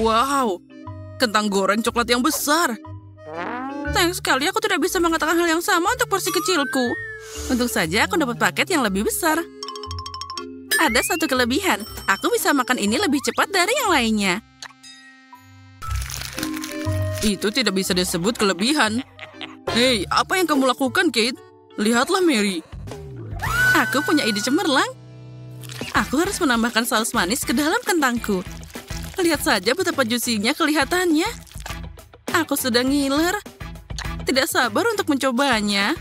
Wow, kentang goreng coklat yang besar. Sayang sekali aku tidak bisa mengatakan hal yang sama untuk porsi kecilku. Untung saja aku dapat paket yang lebih besar. Ada satu kelebihan, aku bisa makan ini lebih cepat dari yang lainnya. Itu tidak bisa disebut kelebihan. Hei, apa yang kamu lakukan, Kate? Lihatlah Mary. Aku punya ide cemerlang. Aku harus menambahkan saus manis ke dalam kentangku. Lihat saja betapa juicy-nya kelihatannya. Aku sudah ngiler. Tidak sabar untuk mencobanya.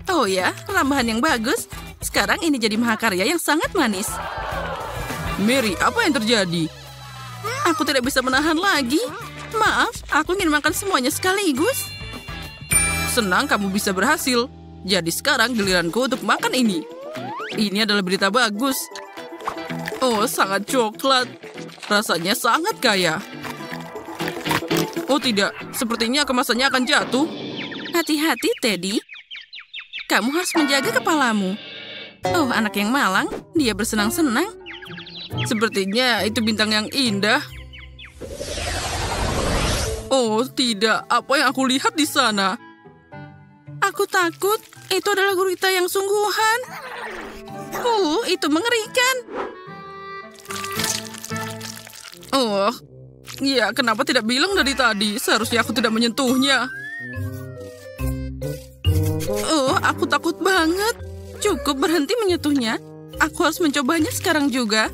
Oh ya, tambahan yang bagus. Sekarang ini jadi mahakarya yang sangat manis. Mary, apa yang terjadi? Aku tidak bisa menahan lagi. Maaf, aku ingin makan semuanya sekaligus. Senang kamu bisa berhasil. Jadi sekarang giliranku untuk makan ini. Ini adalah berita bagus. Oh, sangat coklat. Rasanya sangat kaya. Oh tidak, sepertinya kemasannya akan jatuh. Hati-hati, Teddy. Kamu harus menjaga kepalamu. Oh, anak yang malang. Dia bersenang-senang. Sepertinya itu bintang yang indah. Oh, tidak. Apa yang aku lihat di sana? Aku takut. Itu adalah gurita yang sungguhan. Itu mengerikan. Oh, ya kenapa tidak bilang dari tadi? Seharusnya aku tidak menyentuhnya. Oh, aku takut banget. Cukup berhenti menyentuhnya. Aku harus mencobanya sekarang juga.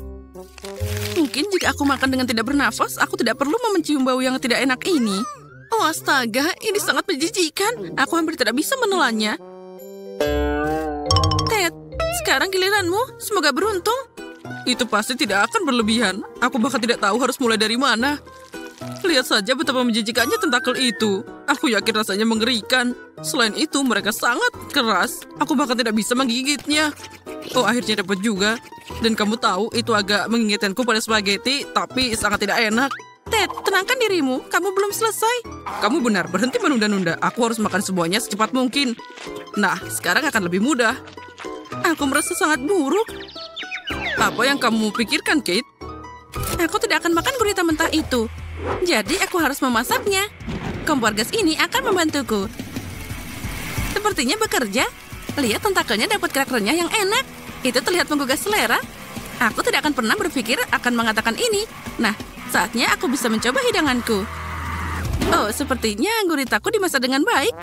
Mungkin jika aku makan dengan tidak bernafas, aku tidak perlu mencium bau yang tidak enak ini. Oh astaga, ini sangat menjijikan. Aku hampir tidak bisa menelannya. Ted, sekarang giliranmu. Semoga beruntung. Itu pasti tidak akan berlebihan. Aku bahkan tidak tahu harus mulai dari mana. Lihat saja betapa menjijikannya tentakel itu. Aku yakin rasanya mengerikan. Selain itu, mereka sangat keras. Aku bahkan tidak bisa menggigitnya. Oh, akhirnya dapat juga. Dan kamu tahu, itu agak mengingatkanku pada spaghetti, tapi sangat tidak enak. Ted, tenangkan dirimu. Kamu belum selesai. Kamu benar, berhenti menunda-nunda. Aku harus makan semuanya secepat mungkin. Nah, sekarang akan lebih mudah. Aku merasa sangat buruk. Apa yang kamu pikirkan, Kate? Aku tidak akan makan gurita mentah itu. Jadi aku harus memasaknya. Kompor gas ini akan membantuku. Sepertinya bekerja. Lihat tentakelnya dapat kerak renyah yang enak. Itu terlihat menggugah selera. Aku tidak akan pernah berpikir akan mengatakan ini. Nah, saatnya aku bisa mencoba hidanganku. Oh, sepertinya guritaku dimasak dengan baik.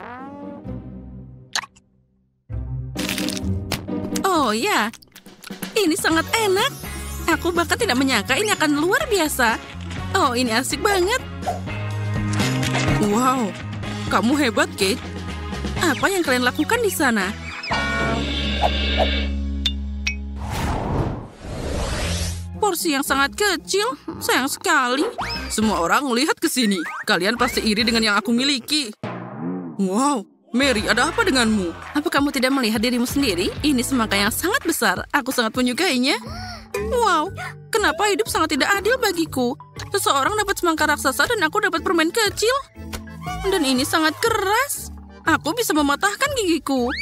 Oh ya, ini sangat enak. Aku bahkan tidak menyangka ini akan luar biasa. Oh, ini asik banget. Wow, kamu hebat, Kate. Apa yang kalian lakukan di sana? Porsi yang sangat kecil, sayang sekali. Semua orang melihat ke sini. Kalian pasti iri dengan yang aku miliki. Wow, Mary, ada apa denganmu? Apa kamu tidak melihat dirimu sendiri? Ini semangka yang sangat besar. Aku sangat menyukainya. Wow, kenapa hidup sangat tidak adil bagiku? Seseorang dapat semangka raksasa dan aku dapat permen kecil. Dan ini sangat keras. Aku bisa mematahkan gigiku.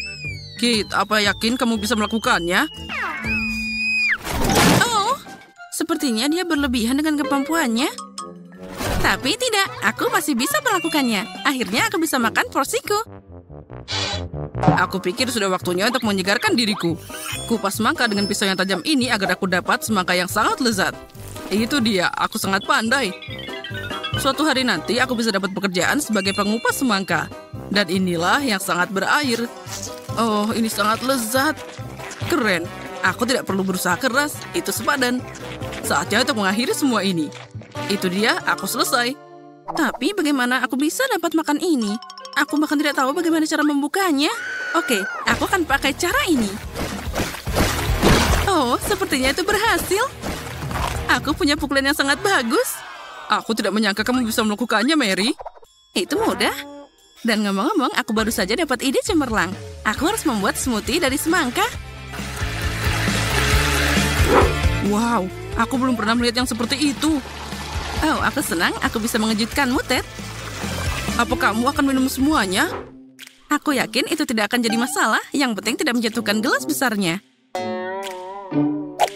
Kate, apa yakin kamu bisa melakukannya? Oh, sepertinya dia berlebihan dengan kemampuannya. Tapi tidak, aku masih bisa melakukannya. Akhirnya aku bisa makan porsiku. Aku pikir sudah waktunya untuk menyegarkan diriku. Kupas semangka dengan pisau yang tajam ini agar aku dapat semangka yang sangat lezat. Itu dia, aku sangat pandai. Suatu hari nanti aku bisa dapat pekerjaan sebagai pengupas semangka. Dan inilah yang sangat berair. Oh, ini sangat lezat. Keren. Aku tidak perlu berusaha keras. Itu sepadan. Saatnya untuk mengakhiri semua ini. Itu dia, aku selesai. Tapi bagaimana aku bisa dapat makan ini? Aku bahkan tidak tahu bagaimana cara membukanya. Oke, aku akan pakai cara ini. Oh, sepertinya itu berhasil. Aku punya pukulan yang sangat bagus. Aku tidak menyangka kamu bisa melakukannya, Mary. Itu mudah. Dan ngomong-ngomong, aku baru saja dapat ide cemerlang. Aku harus membuat smoothie dari semangka. Wow, aku belum pernah melihat yang seperti itu. Oh, aku senang aku bisa mengejutkanmu, Ted. Apa kamu akan minum semuanya? Aku yakin itu tidak akan jadi masalah. Yang penting tidak menjatuhkan gelas besarnya.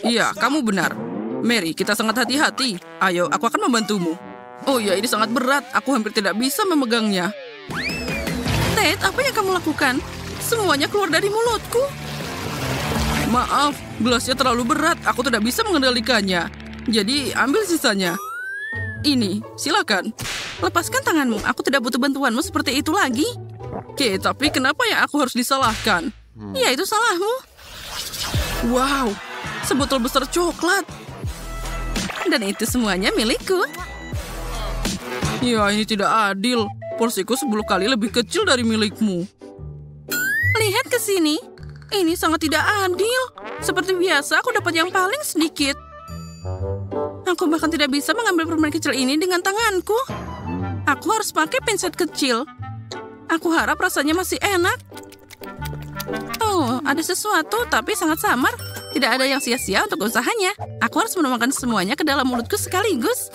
Iya, kamu benar. Mary, kita sangat hati-hati. Ayo, aku akan membantumu. Oh ya, ini sangat berat. Aku hampir tidak bisa memegangnya. Ted, apa yang kamu lakukan? Semuanya keluar dari mulutku. Maaf, gelasnya terlalu berat. Aku tidak bisa mengendalikannya. Jadi, ambil sisanya. Ini, silakan. Lepaskan tanganmu. Aku tidak butuh bantuanmu seperti itu lagi. Oke, tapi kenapa ya aku harus disalahkan? Ya, itu salahmu. Wow, sebotol besar coklat. Dan itu semuanya milikku. Ya, ini tidak adil. Porsiku 10 kali lebih kecil dari milikmu. Lihat ke sini. Ini sangat tidak adil. Seperti biasa, aku dapat yang paling sedikit. Aku bahkan tidak bisa mengambil permen kecil ini dengan tanganku. Aku harus pakai pinset kecil. Aku harap rasanya masih enak. Oh, ada sesuatu, tapi sangat samar. Tidak ada yang sia-sia untuk usahanya. Aku harus menuangkan semuanya ke dalam mulutku sekaligus.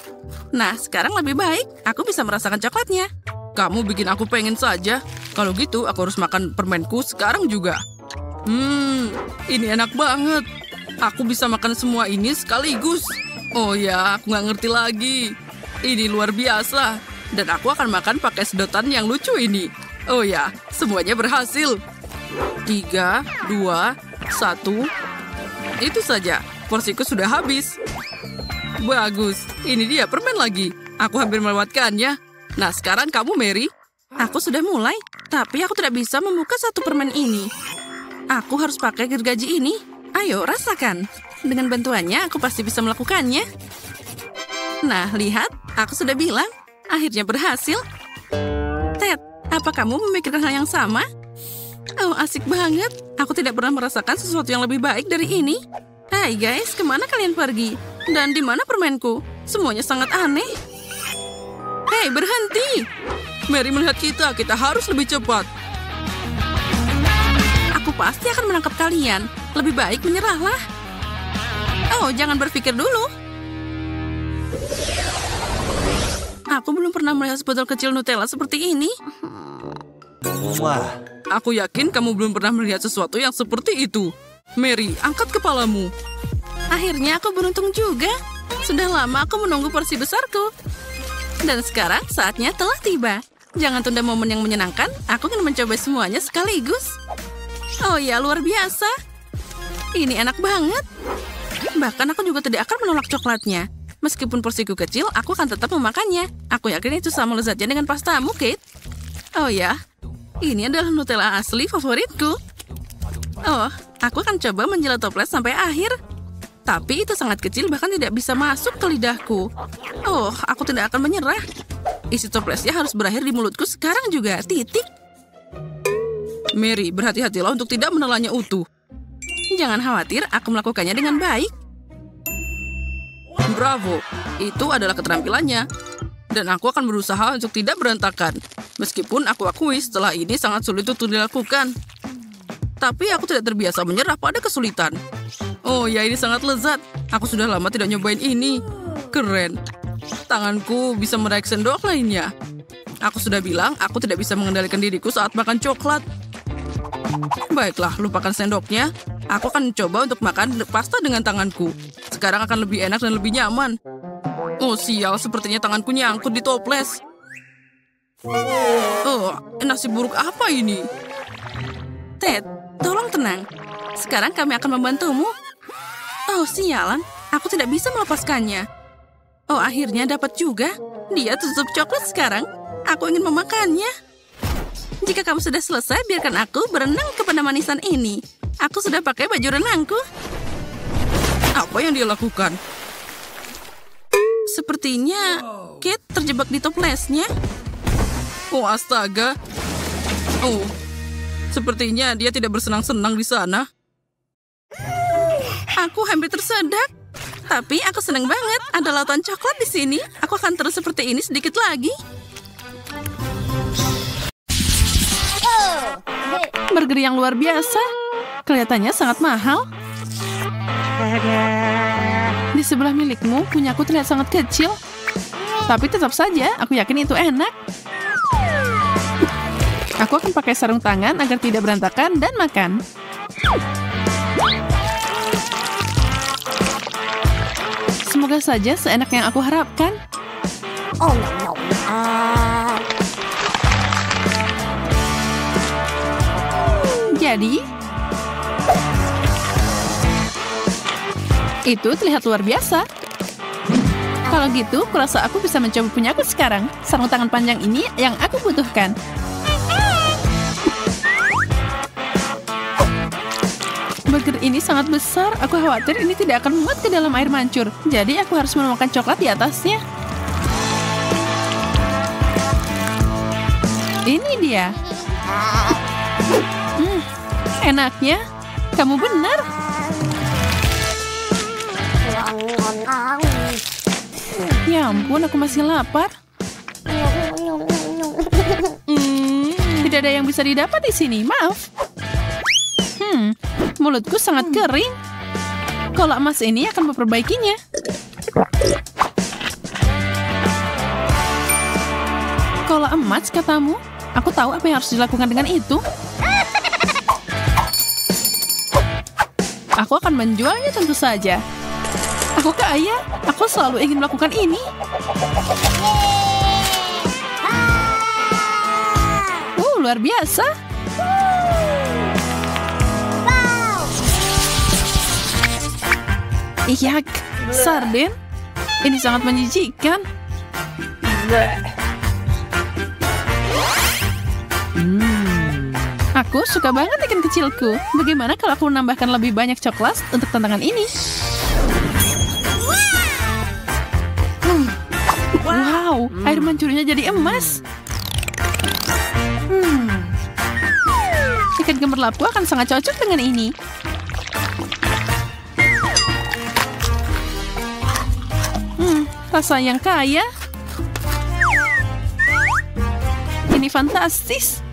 Nah, sekarang lebih baik. Aku bisa merasakan coklatnya. Kamu bikin aku pengen saja. Kalau gitu, aku harus makan permenku sekarang juga. Ini enak banget. Aku bisa makan semua ini sekaligus. Oh ya, aku nggak ngerti lagi. Ini luar biasa. Dan aku akan makan pakai sedotan yang lucu ini. Oh ya, semuanya berhasil. 3, 2, 1. Itu saja, porsiku sudah habis. Bagus, ini dia permen lagi. Aku hampir melewatkannya. Nah, sekarang kamu, Mary. Aku sudah mulai, tapi aku tidak bisa membuka satu permen ini. Aku harus pakai gergaji ini. Ayo, rasakan. Dengan bantuannya, aku pasti bisa melakukannya. Nah, lihat. Aku sudah bilang. Akhirnya berhasil. Ted, apa kamu memikirkan hal yang sama? Oh, asik banget. Aku tidak pernah merasakan sesuatu yang lebih baik dari ini. Hai guys, kemana kalian pergi? Dan di mana permenku? Semuanya sangat aneh. Hei, berhenti! Mary melihat kita harus lebih cepat. Aku pasti akan menangkap kalian. Lebih baik menyerahlah. Oh, jangan berpikir dulu. Aku belum pernah melihat sebotol kecil Nutella seperti ini. Wah. Aku yakin kamu belum pernah melihat sesuatu yang seperti itu. Mary, angkat kepalamu. Akhirnya aku beruntung juga. Sudah lama aku menunggu porsi besarku. Dan sekarang saatnya telah tiba. Jangan tunda momen yang menyenangkan. Aku ingin mencoba semuanya sekaligus. Oh ya, luar biasa. Ini enak banget. Bahkan aku juga tidak akan menolak coklatnya. Meskipun porsiku kecil, aku akan tetap memakannya. Aku yakin itu sama lezatnya dengan pastamu, Kate. Oh ya, ini adalah Nutella asli favoritku. Oh, aku akan coba menjilat toples sampai akhir. Tapi itu sangat kecil, bahkan tidak bisa masuk ke lidahku. Oh, aku tidak akan menyerah. Isi toplesnya harus berakhir di mulutku sekarang juga. Titik. Mary, berhati-hatilah untuk tidak menelannya utuh. Jangan khawatir, aku melakukannya dengan baik. Bravo, itu adalah keterampilannya. Dan aku akan berusaha untuk tidak berantakan. Meskipun aku akui setelah ini sangat sulit untuk dilakukan. Tapi aku tidak terbiasa menyerah pada kesulitan. Oh ya, ini sangat lezat. Aku sudah lama tidak nyobain ini. Keren. Tanganku bisa meraih sendok lainnya. Aku sudah bilang, aku tidak bisa mengendalikan diriku saat makan coklat. Baiklah, lupakan sendoknya. Aku akan coba untuk makan pasta dengan tanganku. Sekarang akan lebih enak dan lebih nyaman. Oh sial, sepertinya tanganku nyangkut di toples. Oh, nasib buruk apa ini? Ted, tolong tenang. Sekarang kami akan membantumu. Oh, sialan. Aku tidak bisa melepaskannya. Oh, akhirnya dapat juga. Dia tutup coklat sekarang. Aku ingin memakannya. Jika kamu sudah selesai, biarkan aku berenang kepada manisan ini. Aku sudah pakai baju renangku. Apa yang dia lakukan? Sepertinya Kate terjebak di toplesnya. Oh, astaga. Oh, sepertinya dia tidak bersenang-senang di sana. Aku hampir tersedak. Tapi aku senang banget. Ada lautan coklat di sini. Aku akan terus seperti ini sedikit lagi. Burger yang luar biasa. Kelihatannya sangat mahal. Di sebelah milikmu, punyaku terlihat sangat kecil. Tapi tetap saja, aku yakin itu enak. Aku akan pakai sarung tangan agar tidak berantakan dan makan. Semoga saja seenak yang aku harapkan. Jadi, itu terlihat luar biasa. Kalau gitu, kurasa aku bisa mencoba punyaku sekarang. Sarung tangan panjang ini yang aku butuhkan. Burger ini sangat besar. Aku khawatir ini tidak akan muat ke dalam air mancur. Jadi aku harus menuangkan coklat di atasnya. Ini dia. Enaknya. Kamu benar. Ya ampun, aku masih lapar. Tidak ada yang bisa didapat di sini. Maaf. Mulutku sangat kering. Kola emas ini akan memperbaikinya. Kola emas, katamu? Aku tahu apa yang harus dilakukan dengan itu. Aku akan menjualnya tentu saja. Aku kaya. Aku selalu ingin melakukan ini. Luar biasa. Iyak, sarden. Ini sangat menjijikkan. Aku suka banget ikan kecilku. Bagaimana kalau aku menambahkan lebih banyak coklat untuk tantangan ini? Wow, air mancurnya jadi emas. Ikan gemerlapku akan sangat cocok dengan ini. Rasa yang kaya. Ini fantastis.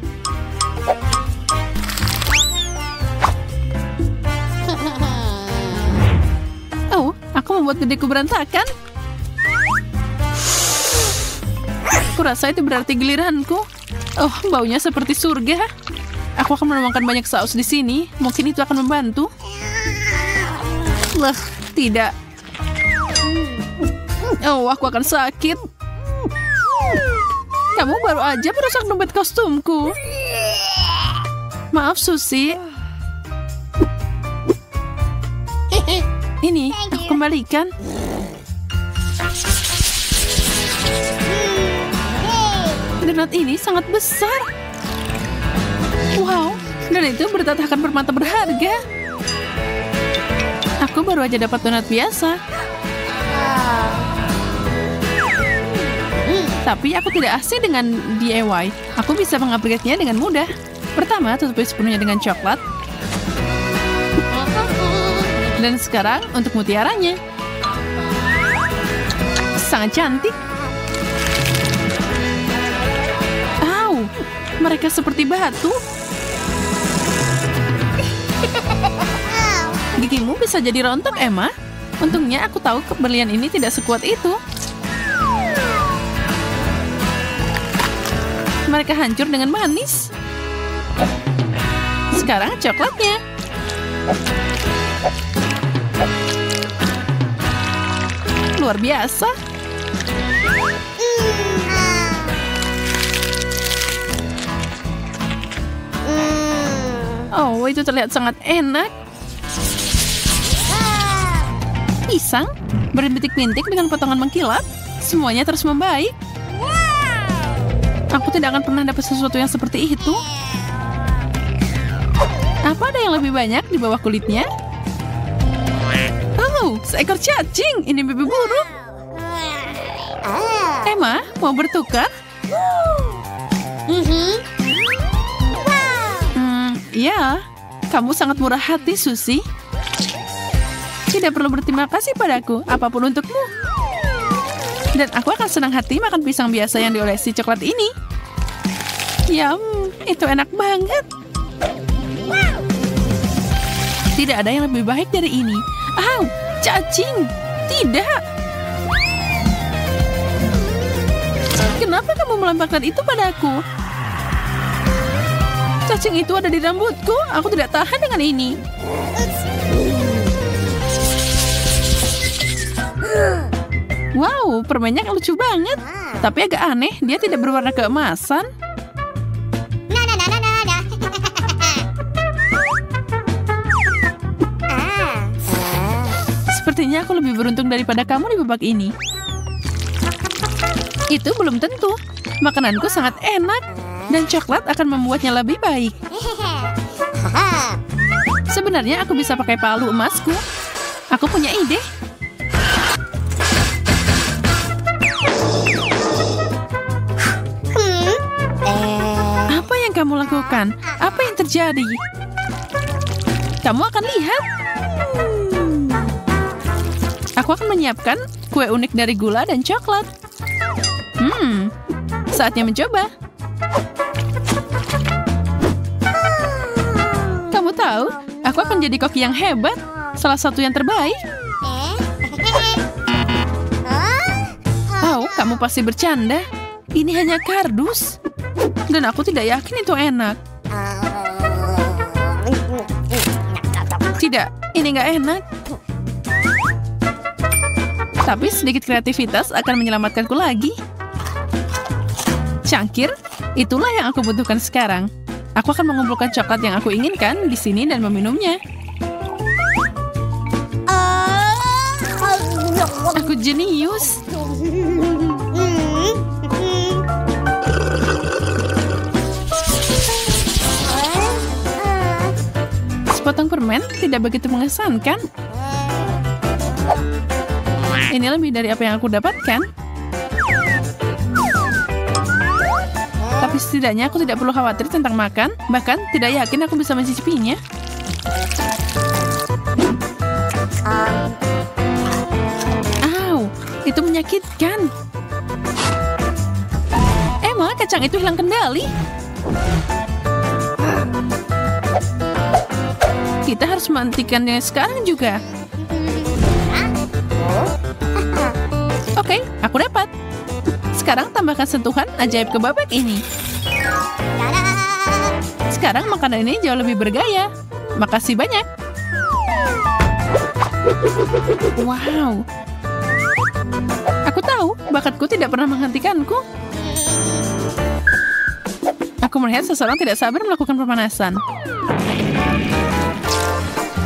Oh, aku membuat gedeku berantakan. Kurasa itu berarti giliranku. Oh, baunya seperti surga. Aku akan menuangkan banyak saus di sini. Mungkin itu akan membantu. Tidak. Oh, aku akan sakit. Kamu baru aja merusak dompet kostumku. Maaf, Susi. Ini, aku kembalikan. Donat ini sangat besar. Wow, dan itu bertatakan permata berharga. Aku baru aja dapat donat biasa. Tapi aku tidak asing dengan DIY. Aku bisa mengupgrade-nya dengan mudah. Pertama, tutupi sepenuhnya dengan coklat. Dan sekarang untuk mutiaranya. Sangat cantik. Au, mereka seperti batu. Gigimu bisa jadi rontok, Emma. Untungnya aku tahu keberlian ini tidak sekuat itu. Mereka hancur dengan manis. Sekarang coklatnya. Luar biasa. Oh, itu terlihat sangat enak. Pisang berbintik-bintik dengan potongan mengkilap. Semuanya terus membaik. Aku tidak akan pernah dapat sesuatu yang seperti itu. Apa ada yang lebih banyak di bawah kulitnya? Oh, seekor cacing. Ini mimpi buruk. Emma, mau bertukar? Ya, kamu sangat murah hati, Susi. Tidak perlu berterima kasih padaku, apapun untukmu. Dan aku akan senang hati makan pisang biasa yang diolesi coklat ini. Yum, itu enak banget. Tidak ada yang lebih baik dari ini. Au, cacing. Tidak. Kenapa kamu melemparkan itu padaku? Cacing itu ada di rambutku. Aku tidak tahan dengan ini. Wow, permennya lucu banget. Tapi agak aneh, dia tidak berwarna keemasan. Sepertinya aku lebih beruntung daripada kamu di babak ini. Itu belum tentu. Makananku sangat enak, dan coklat akan membuatnya lebih baik. Sebenarnya aku bisa pakai palu emasku. Aku punya ide. Apa yang kamu lakukan? Apa yang terjadi? Kamu akan lihat. Aku akan menyiapkan kue unik dari gula dan coklat. Saatnya mencoba. Kamu tahu, aku akan jadi koki yang hebat. Salah satu yang terbaik. Oh, kamu pasti bercanda. Ini hanya kardus. Dan aku tidak yakin itu enak. Tidak, ini nggak enak. Tapi sedikit kreativitas akan menyelamatkanku lagi. Cangkir, itulah yang aku butuhkan sekarang. Aku akan mengumpulkan coklat yang aku inginkan di sini dan meminumnya. Aku jenius. Sepotong permen tidak begitu mengesankan. Ini lebih dari apa yang aku dapatkan. Tapi setidaknya aku tidak perlu khawatir tentang makan. Bahkan tidak yakin aku bisa mencicipinya. Au, itu menyakitkan. Emma, kacang itu hilang kendali. Kita harus menghentikannya sekarang juga. Oke, aku dapat. Sekarang tambahkan sentuhan ajaib ke babak ini. Sekarang makanan ini jauh lebih bergaya. Makasih banyak. Wow. Aku tahu, bakatku tidak pernah menghentikanku. Aku melihat seseorang tidak sabar melakukan pemanasan.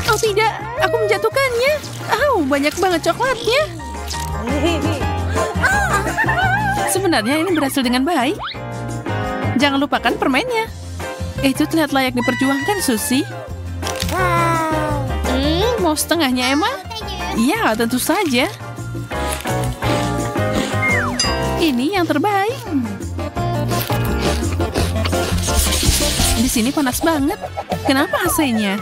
Oh tidak, aku menjatuhkannya. Banyak banget coklatnya. Sebenarnya ini berhasil dengan baik. Jangan lupakan permennya. Itu terlihat layak diperjuangkan, Susie. Mau setengahnya, Emma? Iya, tentu saja. Ini yang terbaik. Di sini panas banget. Kenapa AC-nya?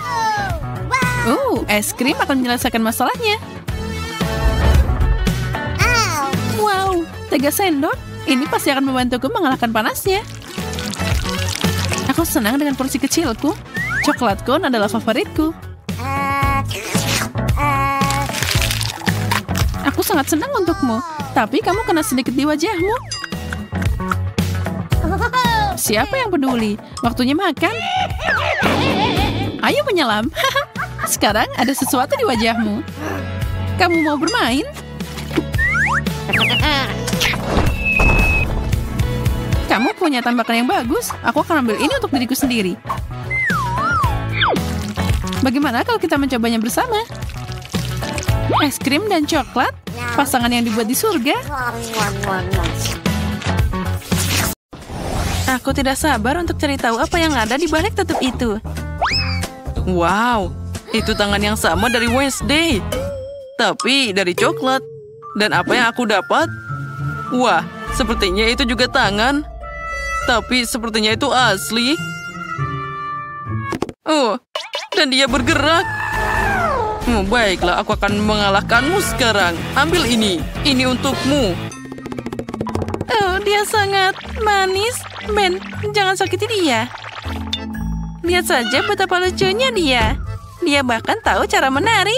Es krim akan menyelesaikan masalahnya. Wow, 3 sendok. Ini pasti akan membantuku mengalahkan panasnya. Aku senang dengan porsi kecilku. Coklat cone adalah favoritku. Aku sangat senang untukmu. Tapi kamu kena sedikit di wajahmu. Siapa yang peduli? Waktunya makan. Ayo menyelam. Sekarang ada sesuatu di wajahmu. Kamu mau bermain? Kamu punya tambakan yang bagus. Aku akan ambil ini untuk diriku sendiri. Bagaimana kalau kita mencobanya bersama? Es krim dan coklat, pasangan yang dibuat di surga. Aku tidak sabar untuk cari tahu apa yang ada di balik tutup itu. Wow, itu tangan yang sama dari Wednesday. Tapi dari coklat. Dan apa yang aku dapat? Wah, sepertinya itu juga tangan. Tapi sepertinya itu asli. Oh, dan dia bergerak. Baiklah, aku akan mengalahkanmu sekarang. Ambil ini. Ini untukmu. Oh, dia sangat manis. Ben, jangan sakiti dia. Lihat saja betapa lucunya dia. Dia bahkan tahu cara menari.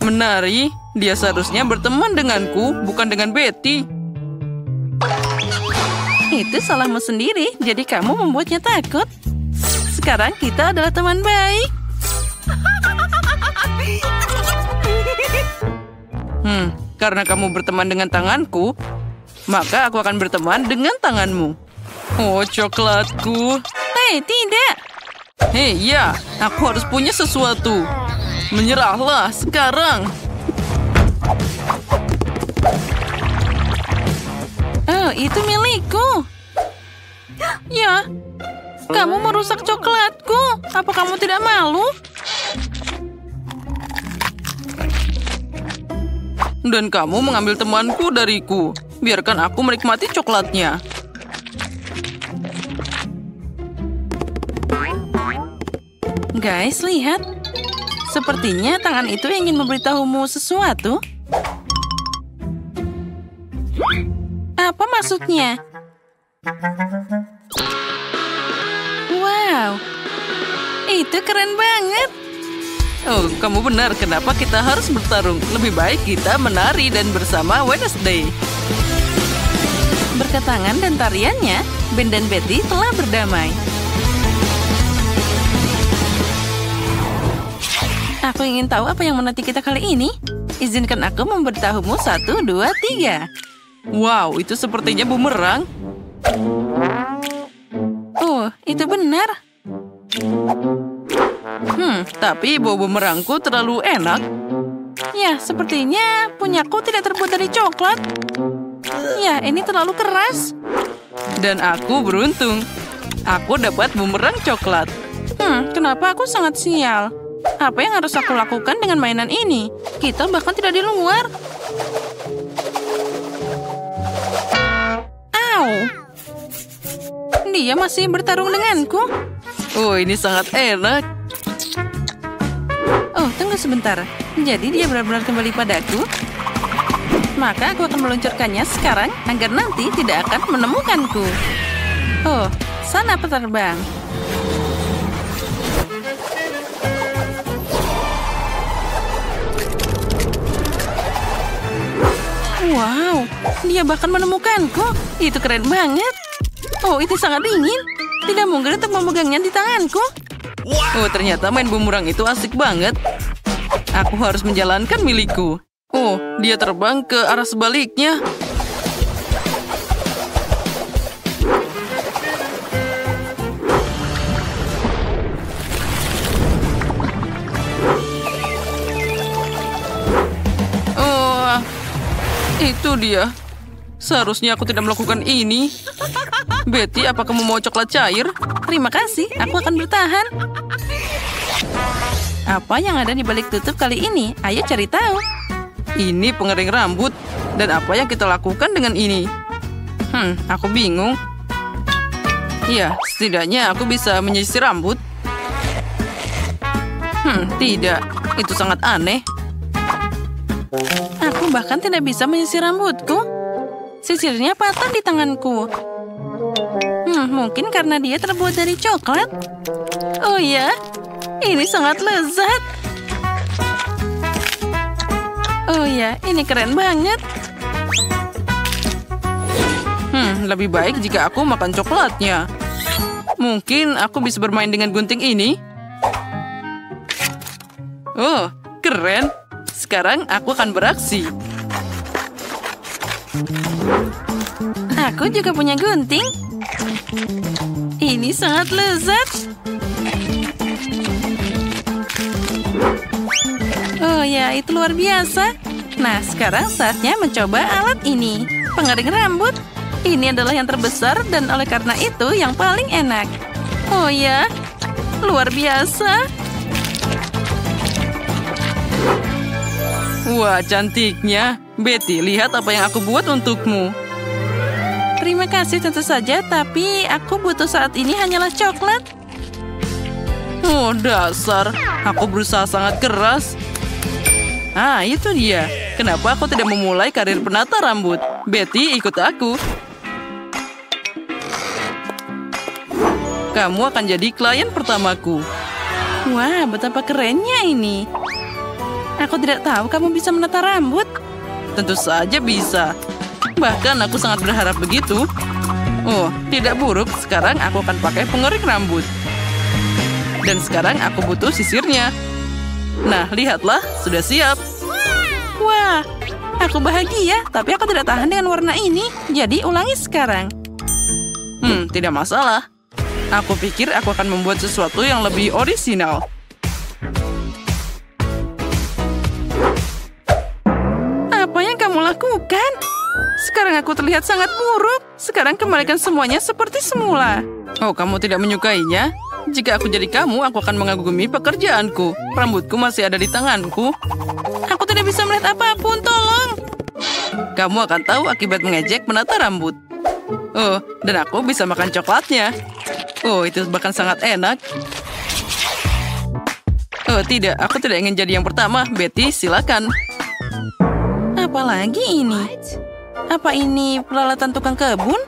Menari? Dia seharusnya berteman denganku, bukan dengan Betty. Itu salahmu sendiri, jadi kamu membuatnya takut. Sekarang kita adalah teman baik. Karena kamu berteman dengan tanganku, maka aku akan berteman dengan tanganmu. Oh, coklatku. Hei, tidak. Hei, ya, aku harus punya sesuatu. Menyerahlah sekarang. Oh, itu milikku. Ya, kamu merusak coklatku. Apa kamu tidak malu? Dan kamu mengambil temanku dariku. Biarkan aku menikmati coklatnya. Guys, lihat. Sepertinya tangan itu ingin memberitahumu sesuatu. Apa maksudnya? Wow, itu keren banget. Oh, kamu benar. Kenapa kita harus bertarung? Lebih baik kita menari dan bersama Wednesday. Berkat tangan dan tariannya, Ben dan Betty telah berdamai. Aku ingin tahu apa yang menanti kita kali ini. Izinkan aku memberitahumu 1, 2, 3. Wow, itu sepertinya bumerang. Oh, itu benar. Tapi bau bumerangku terlalu enak. Ya, sepertinya punyaku tidak terbuat dari coklat. Ya, ini terlalu keras. Dan aku beruntung. Aku dapat bumerang coklat. Kenapa aku sangat sial? Apa yang harus aku lakukan dengan mainan ini? Kita bahkan tidak di luar. Au! Dia masih bertarung denganku. Oh, ini sangat enak. Oh, tunggu sebentar. Jadi dia benar-benar kembali padaku? Maka aku akan meluncurkannya sekarang agar nanti tidak akan menemukanku. Oh, sana penerbang. Wow, dia bahkan menemukanku. Itu keren banget. Oh, itu sangat dingin. Tidak mungkin untuk memegangnya di tanganku. Oh, ternyata main bumerang itu asik banget. Aku harus menjalankan milikku. Oh, dia terbang ke arah sebaliknya. Oh, itu dia. Seharusnya aku tidak melakukan ini. Betty, apa kamu mau coklat cair? Terima kasih, aku akan bertahan. Apa yang ada di balik tutup kali ini? Ayo cari tahu. Ini pengering rambut. Dan apa yang kita lakukan dengan ini? Aku bingung. Ya, setidaknya aku bisa menyisir rambut. Tidak. Itu sangat aneh. Aku bahkan tidak bisa menyisir rambutku. Sisirnya patah di tanganku. Mungkin karena dia terbuat dari coklat. Oh ya, ini sangat lezat. Oh ya, ini keren banget. Lebih baik jika aku makan coklatnya. Mungkin aku bisa bermain dengan gunting ini. Oh, keren. Sekarang aku akan beraksi. Aku juga punya gunting. Ini sangat lezat. Oh ya, itu luar biasa. Nah, sekarang saatnya mencoba alat ini. Pengering rambut. Ini adalah yang terbesar dan oleh karena itu yang paling enak. Oh ya, luar biasa. Wah, cantiknya. Betty, lihat apa yang aku buat untukmu. Terima kasih tentu saja, tapi aku butuh saat ini hanyalah coklat. Oh, dasar. Aku berusaha sangat keras. Ah, itu dia. Kenapa aku tidak memulai karir penata rambut? Betty, ikut aku. Kamu akan jadi klien pertamaku. Wah, betapa kerennya ini. Aku tidak tahu kamu bisa menata rambut. Tentu saja bisa. Bahkan aku sangat berharap begitu. Oh, tidak buruk. Sekarang aku akan pakai pengering rambut. Dan sekarang aku butuh sisirnya. Nah, lihatlah. Sudah siap. Wah, Aku bahagia, tapi aku tidak tahan dengan warna ini. Jadi ulangi sekarang. Tidak masalah. Aku pikir aku akan membuat sesuatu yang lebih orisinal. Apa yang kamu lakukan? Sekarang aku terlihat sangat buruk. Sekarang kembalikan semuanya seperti semula. Oh, kamu tidak menyukainya? Jika aku jadi kamu, aku akan mengagumi pekerjaanku. Rambutku masih ada di tanganku. Aku tidak bisa melihat apapun, tolong. Kamu akan tahu akibat mengejek menata rambut. Oh, dan aku bisa makan coklatnya. Oh, itu bahkan sangat enak. Oh, tidak. Aku tidak ingin jadi yang pertama. Betty, silakan. Apalagi ini? Apa ini peralatan tukang kebun?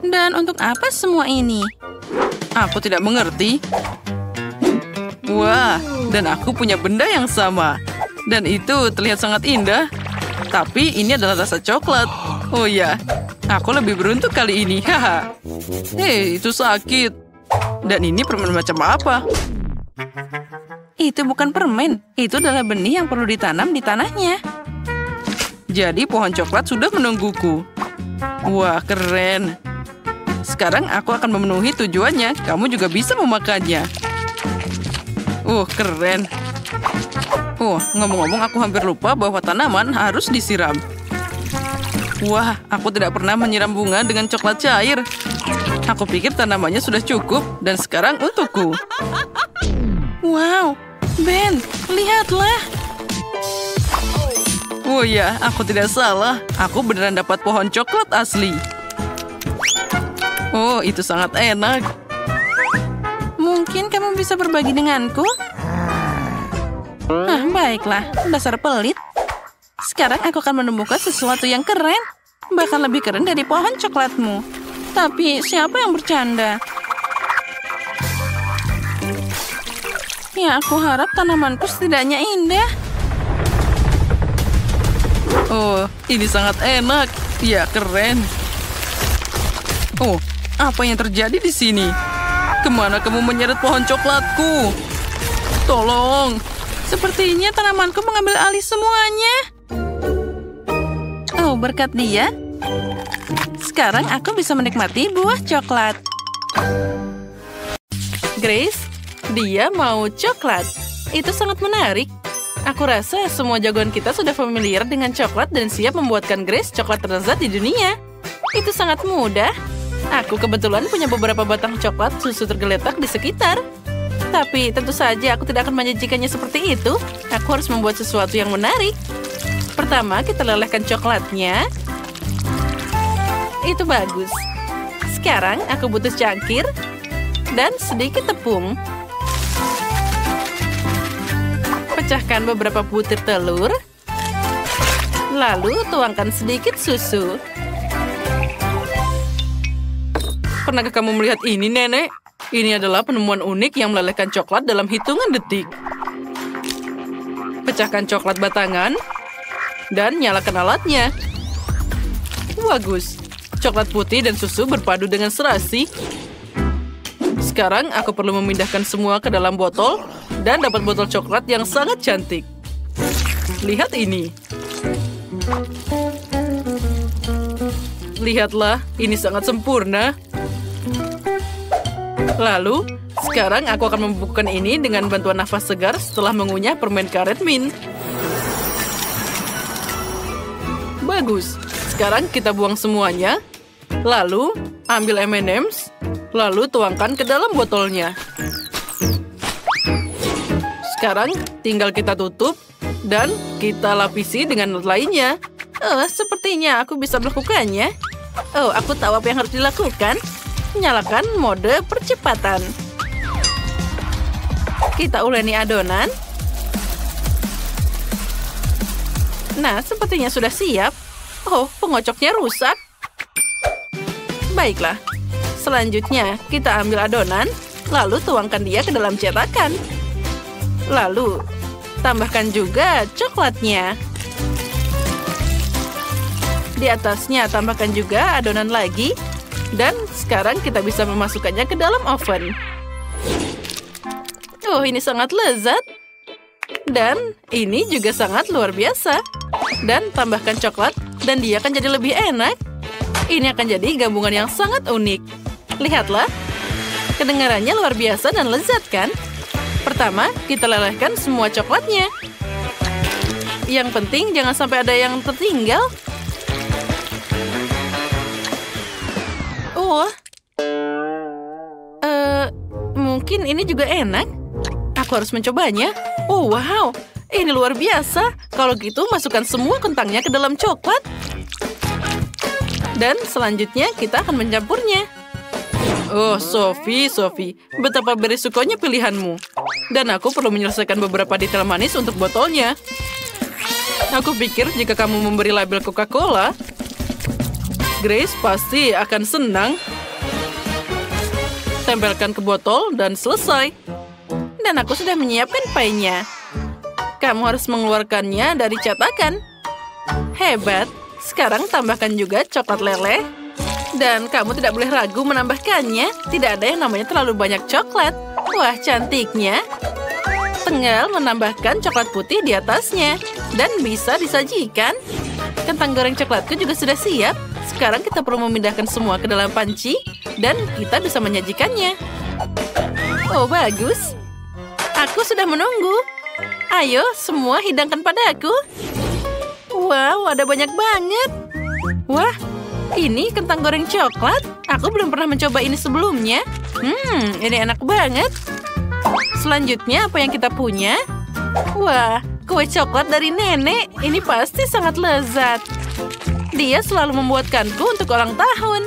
Dan untuk apa semua ini? Aku tidak mengerti. Wah, dan aku punya benda yang sama. Dan itu terlihat sangat indah. Tapi ini adalah rasa coklat. Oh ya, aku lebih beruntung kali ini. Haha. Hei, itu sakit. Dan ini permen macam apa? Itu bukan permen. Itu adalah benih yang perlu ditanam di tanahnya. Jadi pohon coklat sudah menungguku. Wah, keren. Sekarang aku akan memenuhi tujuannya. Kamu juga bisa memakannya. Keren. Ngomong-ngomong aku hampir lupa bahwa tanaman harus disiram. Wah, aku tidak pernah menyiram bunga dengan coklat cair. Aku pikir tanamannya sudah cukup dan sekarang untukku. Wow, Ben, lihatlah. Oh ya, aku tidak salah. Aku beneran dapat pohon coklat asli. Oh, itu sangat enak. Mungkin kamu bisa berbagi denganku? Baiklah. Dasar pelit. Sekarang aku akan menemukan sesuatu yang keren. Bahkan lebih keren dari pohon coklatmu. Tapi siapa yang bercanda? Ya, aku harap tanamanku setidaknya indah. Oh, ini sangat enak. Ya, keren. Oh, apa yang terjadi di sini? Kemana kamu menyeret pohon coklatku? Tolong. Sepertinya tanamanku mengambil alih semuanya. Oh, berkat dia. Sekarang aku bisa menikmati buah coklat. Grace, dia mau coklat. Itu sangat menarik. Aku rasa semua jagoan kita sudah familiar dengan coklat dan siap membuatkan Grace coklat terlezat di dunia. Itu sangat mudah. Aku kebetulan punya beberapa batang coklat susu tergeletak di sekitar. Tapi tentu saja aku tidak akan menyajikannya seperti itu. Aku harus membuat sesuatu yang menarik. Pertama, kita lelehkan coklatnya. Itu bagus. Sekarang aku butuh cangkir dan sedikit tepung. Pecahkan beberapa butir telur. Lalu tuangkan sedikit susu. Pernahkah kamu melihat ini, Nenek? Ini adalah penemuan unik yang melelehkan coklat dalam hitungan detik. Pecahkan coklat batangan dan nyalakan alatnya. Bagus. Coklat putih dan susu berpadu dengan serasi. Sekarang aku perlu memindahkan semua ke dalam botol dan dapat botol coklat yang sangat cantik. Lihat ini. Lihatlah, ini sangat sempurna. Lalu, sekarang aku akan membubukkan ini dengan bantuan nafas segar setelah mengunyah permen karet mint. Bagus. Sekarang kita buang semuanya. Lalu, ambil M&M's. Lalu tuangkan ke dalam botolnya. Sekarang tinggal kita tutup dan kita lapisi dengan lainnya. Sepertinya aku bisa melakukannya. Oh, aku tahu apa yang harus dilakukan. Nyalakan mode percepatan. Kita uleni adonan. Nah, sepertinya sudah siap. Oh, pengocoknya rusak. Baiklah. Selanjutnya, kita ambil adonan, lalu tuangkan dia ke dalam cetakan. Lalu, tambahkan juga coklatnya. Di atasnya, tambahkan juga adonan lagi. Dan sekarang kita bisa memasukkannya ke dalam oven. Oh, ini sangat lezat. Dan ini juga sangat luar biasa. dan tambahkan coklat, dan dia akan jadi lebih enak. Ini akan jadi gabungan yang sangat unik. Lihatlah, kedengarannya luar biasa dan lezat kan? Pertama, kita lelehkan semua coklatnya. Yang penting jangan sampai ada yang tertinggal. Oh, mungkin ini juga enak. Aku harus mencobanya. Oh, wow. Ini luar biasa. Kalau gitu, masukkan semua kentangnya ke dalam coklat. Dan selanjutnya, kita akan mencampurnya. Oh, Sophie, betapa berisikonya pilihanmu. Dan aku perlu menyelesaikan beberapa detail manis untuk botolnya. Aku pikir jika kamu memberi label Coca-Cola, Grace pasti akan senang. Tempelkan ke botol dan selesai. Dan aku sudah menyiapkan pie-nya. Kamu harus mengeluarkannya dari cetakan. Hebat. Sekarang tambahkan juga coklat leleh. Dan kamu tidak boleh ragu menambahkannya. Tidak ada yang namanya terlalu banyak coklat. Wah, cantiknya. Tinggal menambahkan coklat putih di atasnya. Dan bisa disajikan. Kentang goreng coklatku juga sudah siap. Sekarang kita perlu memindahkan semua ke dalam panci. Dan kita bisa menyajikannya. Oh, bagus. Aku sudah menunggu. Ayo, semua hidangkan padaku. Wow, ada banyak banget. Wah, ini kentang goreng coklat. Aku belum pernah mencoba ini sebelumnya. Ini enak banget. Selanjutnya, apa yang kita punya? Wah, kue coklat dari nenek. Ini pasti sangat lezat. Dia selalu membuatkanku untuk ulang tahun.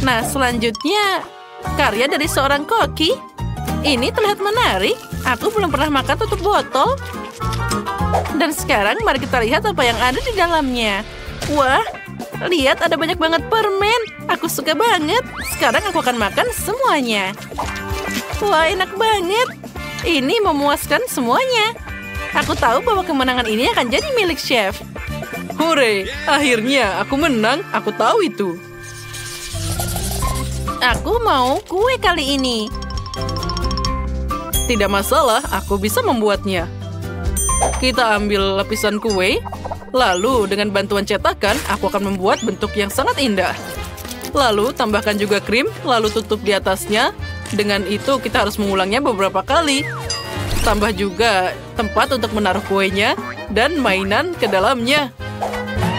Nah, selanjutnya, karya dari seorang koki. Ini terlihat menarik. Aku belum pernah makan tutup botol. Dan sekarang mari kita lihat apa yang ada di dalamnya. Wah, lihat ada banyak banget permen. Aku suka banget. Sekarang aku akan makan semuanya. Wah, enak banget. Ini memuaskan semuanya. Aku tahu bahwa kemenangan ini akan jadi milik chef. Hore, akhirnya aku menang. Aku tahu itu. Aku mau kue kali ini. Tidak masalah, aku bisa membuatnya. Kita ambil lapisan kue, lalu dengan bantuan cetakan, aku akan membuat bentuk yang sangat indah. Lalu tambahkan juga krim, lalu tutup di atasnya. Dengan itu kita harus mengulangnya beberapa kali. Tambah juga tempat untuk menaruh kuenya dan mainan ke dalamnya.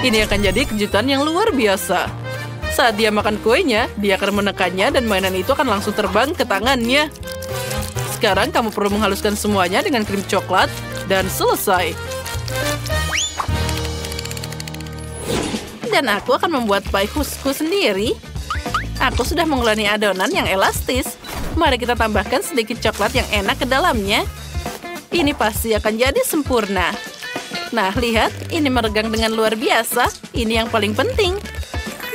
Ini akan jadi kejutan yang luar biasa. Saat dia makan kuenya, dia akan menekannya dan mainan itu akan langsung terbang ke tangannya. Sekarang kamu perlu menghaluskan semuanya dengan krim coklat dan selesai. Dan aku akan membuat pie khususku sendiri. Aku sudah mengulani adonan yang elastis. Mari kita tambahkan sedikit coklat yang enak ke dalamnya. Ini pasti akan jadi sempurna. Nah, lihat, ini meregang dengan luar biasa. Ini yang paling penting.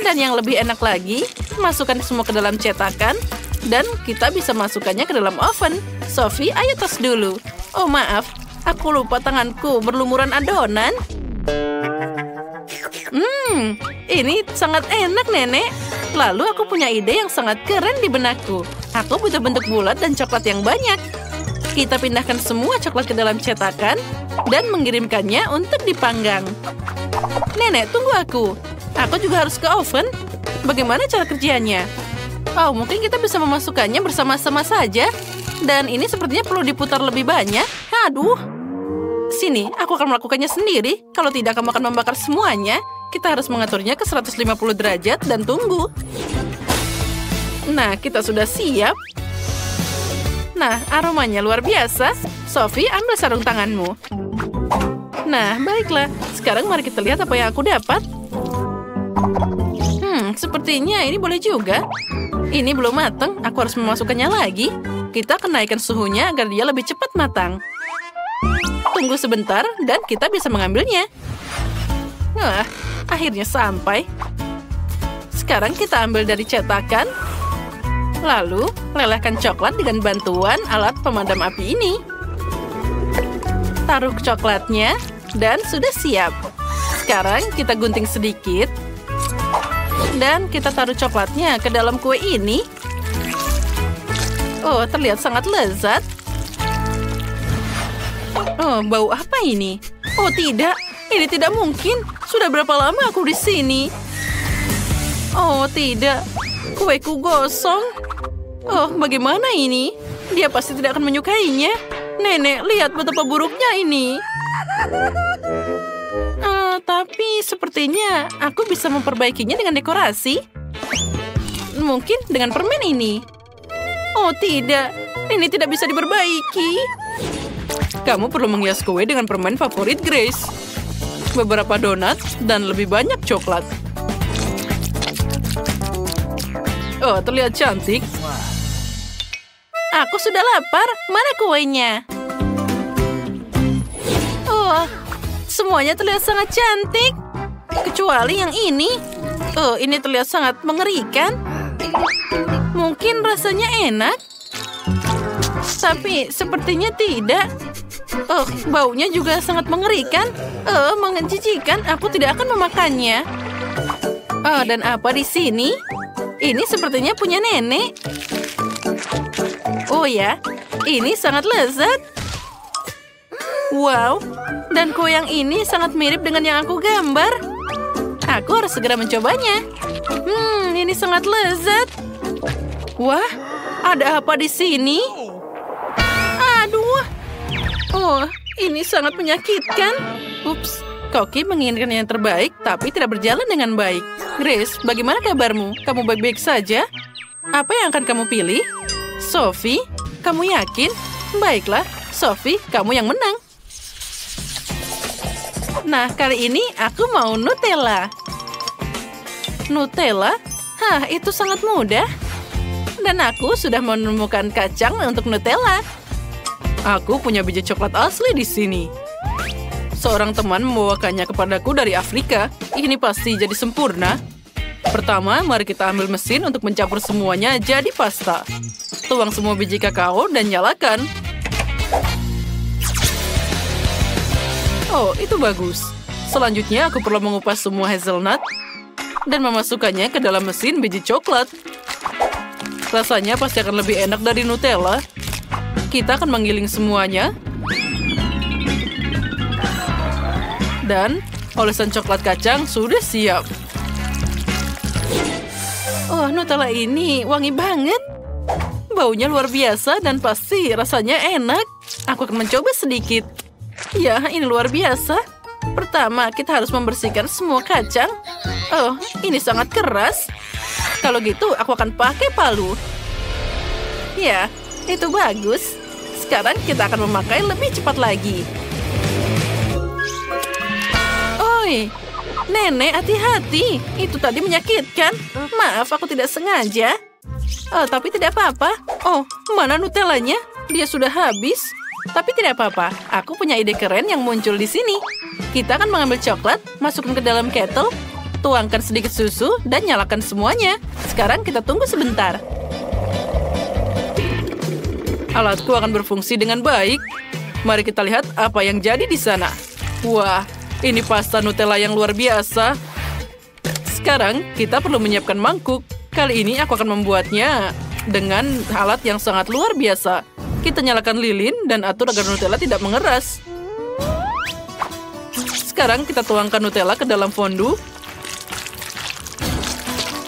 Dan yang lebih enak lagi, masukkan semua ke dalam cetakan. Dan kita bisa masukkannya ke dalam oven. Sophie, ayo tos dulu. Oh, maaf. Aku lupa tanganku berlumuran adonan. Ini sangat enak, Nenek. Lalu aku punya ide yang sangat keren di benakku. Aku butuh bentuk bulat dan coklat yang banyak. Kita pindahkan semua coklat ke dalam cetakan dan mengirimkannya untuk dipanggang. Nenek, tunggu aku. Aku juga harus ke oven. Bagaimana cara kerjanya? Oh, mungkin kita bisa memasukkannya bersama-sama saja. Dan ini sepertinya perlu diputar lebih banyak. Aduh. Sini, aku akan melakukannya sendiri. Kalau tidak, kamu akan membakar semuanya. Kita harus mengaturnya ke 150 derajat dan tunggu. Nah, kita sudah siap. Nah, aromanya luar biasa. Sophie, ambil sarung tanganmu. Nah, baiklah. Sekarang mari kita lihat apa yang aku dapat. Sepertinya ini boleh juga. Ini belum matang, aku harus memasukkannya lagi. Kita akan naikkan suhunya agar dia lebih cepat matang. Tunggu sebentar dan kita bisa mengambilnya. Wah, akhirnya sampai. Sekarang kita ambil dari cetakan. Lalu, lelehkan coklat dengan bantuan alat pemadam api ini. Taruh coklatnya dan sudah siap. Sekarang kita gunting sedikit. Dan kita taruh coklatnya ke dalam kue ini. Oh, terlihat sangat lezat. Oh, bau apa ini? Oh, tidak. Ini tidak mungkin. Sudah berapa lama aku di sini? Oh, tidak. Kueku gosong. Oh, bagaimana ini? Dia pasti tidak akan menyukainya. Nenek, lihat betapa buruknya ini. Tapi sepertinya aku bisa memperbaikinya dengan dekorasi. Mungkin dengan permen ini. Oh, tidak. Ini tidak bisa diperbaiki. Kamu perlu menghias kue dengan permen favorit Grace. Beberapa donat dan lebih banyak coklat. Oh, terlihat cantik. Aku sudah lapar. Mana kuenya? Oh, semuanya terlihat sangat cantik. Kecuali yang ini. Oh, ini terlihat sangat mengerikan. Mungkin rasanya enak. Tapi sepertinya tidak. Oh, baunya juga sangat mengerikan. Oh, menjijikan. Aku tidak akan memakannya. Oh, dan apa di sini? Ini sepertinya punya nenek. Oh ya, ini sangat lezat. Wow, dan kue yang ini sangat mirip dengan yang aku gambar. Aku harus segera mencobanya. Ini sangat lezat. Wah, ada apa di sini? Aduh. Oh, ini sangat menyakitkan. Ups, Koki menginginkan yang terbaik, tapi tidak berjalan dengan baik. Grace, bagaimana kabarmu? Kamu baik-baik saja? Apa yang akan kamu pilih? Sophie, kamu yakin? Baiklah, Sophie, kamu yang menang. Nah, kali ini aku mau Nutella. Nutella? Hah, itu sangat mudah. Dan aku sudah menemukan kacang untuk Nutella. Aku punya biji coklat asli di sini. Seorang teman membawakannya kepadaku dari Afrika. Ini pasti jadi sempurna. Pertama, mari kita ambil mesin untuk mencampur semuanya jadi pasta. Tuang semua biji kakao dan nyalakan. Oh, itu bagus. Selanjutnya, aku perlu mengupas semua hazelnut dan memasukkannya ke dalam mesin biji coklat. Rasanya pasti akan lebih enak dari Nutella. Kita akan menggiling semuanya. Dan olesan coklat kacang sudah siap. Oh, Nutella ini wangi banget. Baunya luar biasa dan pasti rasanya enak. Aku akan mencoba sedikit. Ya, ini luar biasa. Pertama, kita harus membersihkan semua kacang. Oh, ini sangat keras. Kalau gitu, aku akan pakai palu. Ya, itu bagus. Sekarang kita akan memakai lebih cepat lagi. Oi, nenek, hati-hati. Itu tadi menyakitkan. Maaf, aku tidak sengaja. Oh, tapi tidak apa-apa. Oh, mana Nutellanya? Dia sudah habis. Tapi tidak apa-apa. Aku punya ide keren yang muncul di sini. Kita akan mengambil coklat, masukkan ke dalam kettle, tuangkan sedikit susu, dan nyalakan semuanya. Sekarang kita tunggu sebentar. Alatku akan berfungsi dengan baik. Mari kita lihat apa yang jadi di sana. Wah, ini pasta Nutella yang luar biasa. Sekarang kita perlu menyiapkan mangkuk. Kali ini aku akan membuatnya dengan alat yang sangat luar biasa. Kita nyalakan lilin dan atur agar Nutella tidak mengeras. Sekarang kita tuangkan Nutella ke dalam fondue.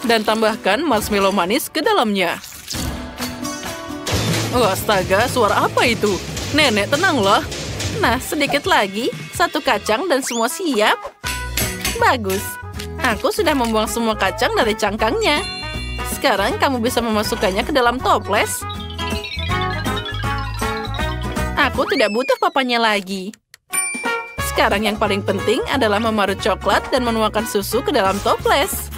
Dan tambahkan marshmallow manis ke dalamnya. Oh, astaga, suara apa itu? Nenek, tenanglah. Nah, sedikit lagi. Satu kacang dan semua siap. Bagus. Aku sudah membuang semua kacang dari cangkangnya. Sekarang kamu bisa memasukkannya ke dalam toples. Aku tidak butuh papanya lagi. Sekarang yang paling penting adalah memarut coklat dan menuangkan susu ke dalam toples.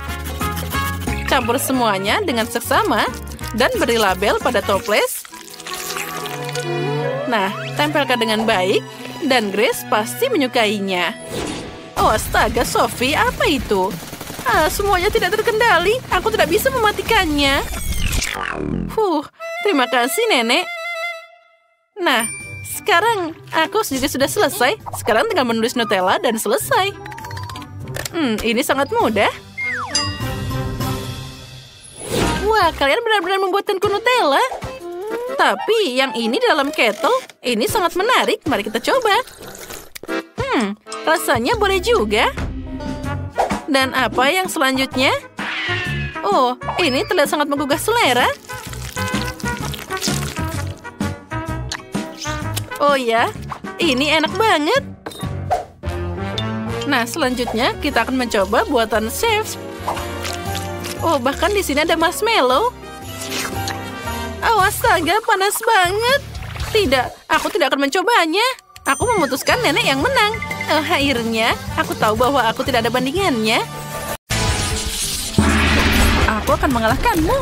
Campur semuanya dengan seksama dan beri label pada toples. Nah, tempelkan dengan baik dan Grace pasti menyukainya. Oh, astaga, Sophie, apa itu? Semuanya tidak terkendali. Aku tidak bisa mematikannya. Terima kasih, Nenek. Nah, sekarang aku sudah selesai. Sekarang tinggal menulis Nutella dan selesai. Ini sangat mudah. Wah, kalian benar-benar membuatkanku Nutella. Tapi yang ini dalam kettle, ini sangat menarik. Mari kita coba. rasanya boleh juga. Dan apa yang selanjutnya? Oh, ini terlihat sangat menggugah selera. Oh ya, ini enak banget. Nah, selanjutnya kita akan mencoba buatan chef. Oh, bahkan di sini ada marshmallow. Oh, astaga, panas banget. Tidak, aku tidak akan mencobanya. Aku memutuskan nenek yang menang. Oh, akhirnya, aku tahu bahwa aku tidak ada bandingannya. Aku akan mengalahkanmu.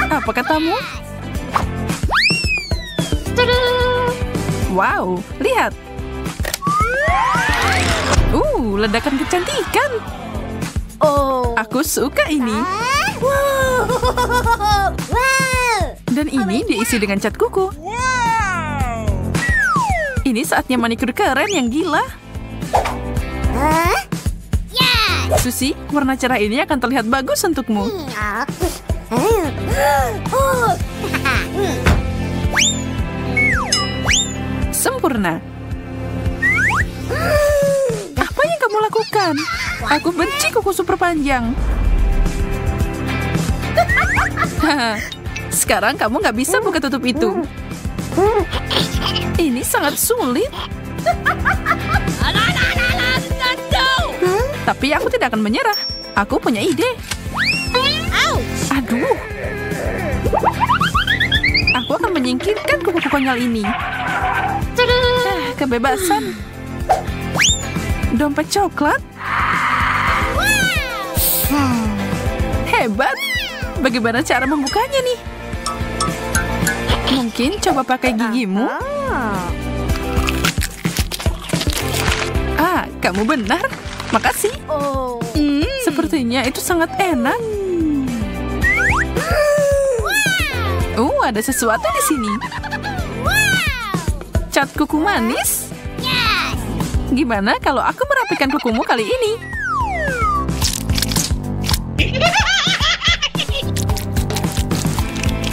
Apa katamu? Wow, lihat. Ledakan kecantikan. Oh, aku suka ini. Dan ini diisi dengan cat kuku. Ini saatnya manikur keren yang gila. Susie, warna cerah ini akan terlihat bagus untukmu. Sempurna. Apa yang kamu lakukan? Aku benci kuku super panjang. Sekarang kamu nggak bisa buka tutup itu. Ini sangat sulit. Tapi aku tidak akan menyerah. Aku punya ide. Aduh. Aku akan menyingkirkan kuku konyol ini. Kebebasan. Dompet coklat. Hebat. Bagaimana cara membukanya nih? Mungkin coba pakai gigimu. Kamu benar. Makasih. Sepertinya itu sangat enak. Ada sesuatu di sini. Cat kuku manis. Gimana kalau aku merapikan kukumu kali ini?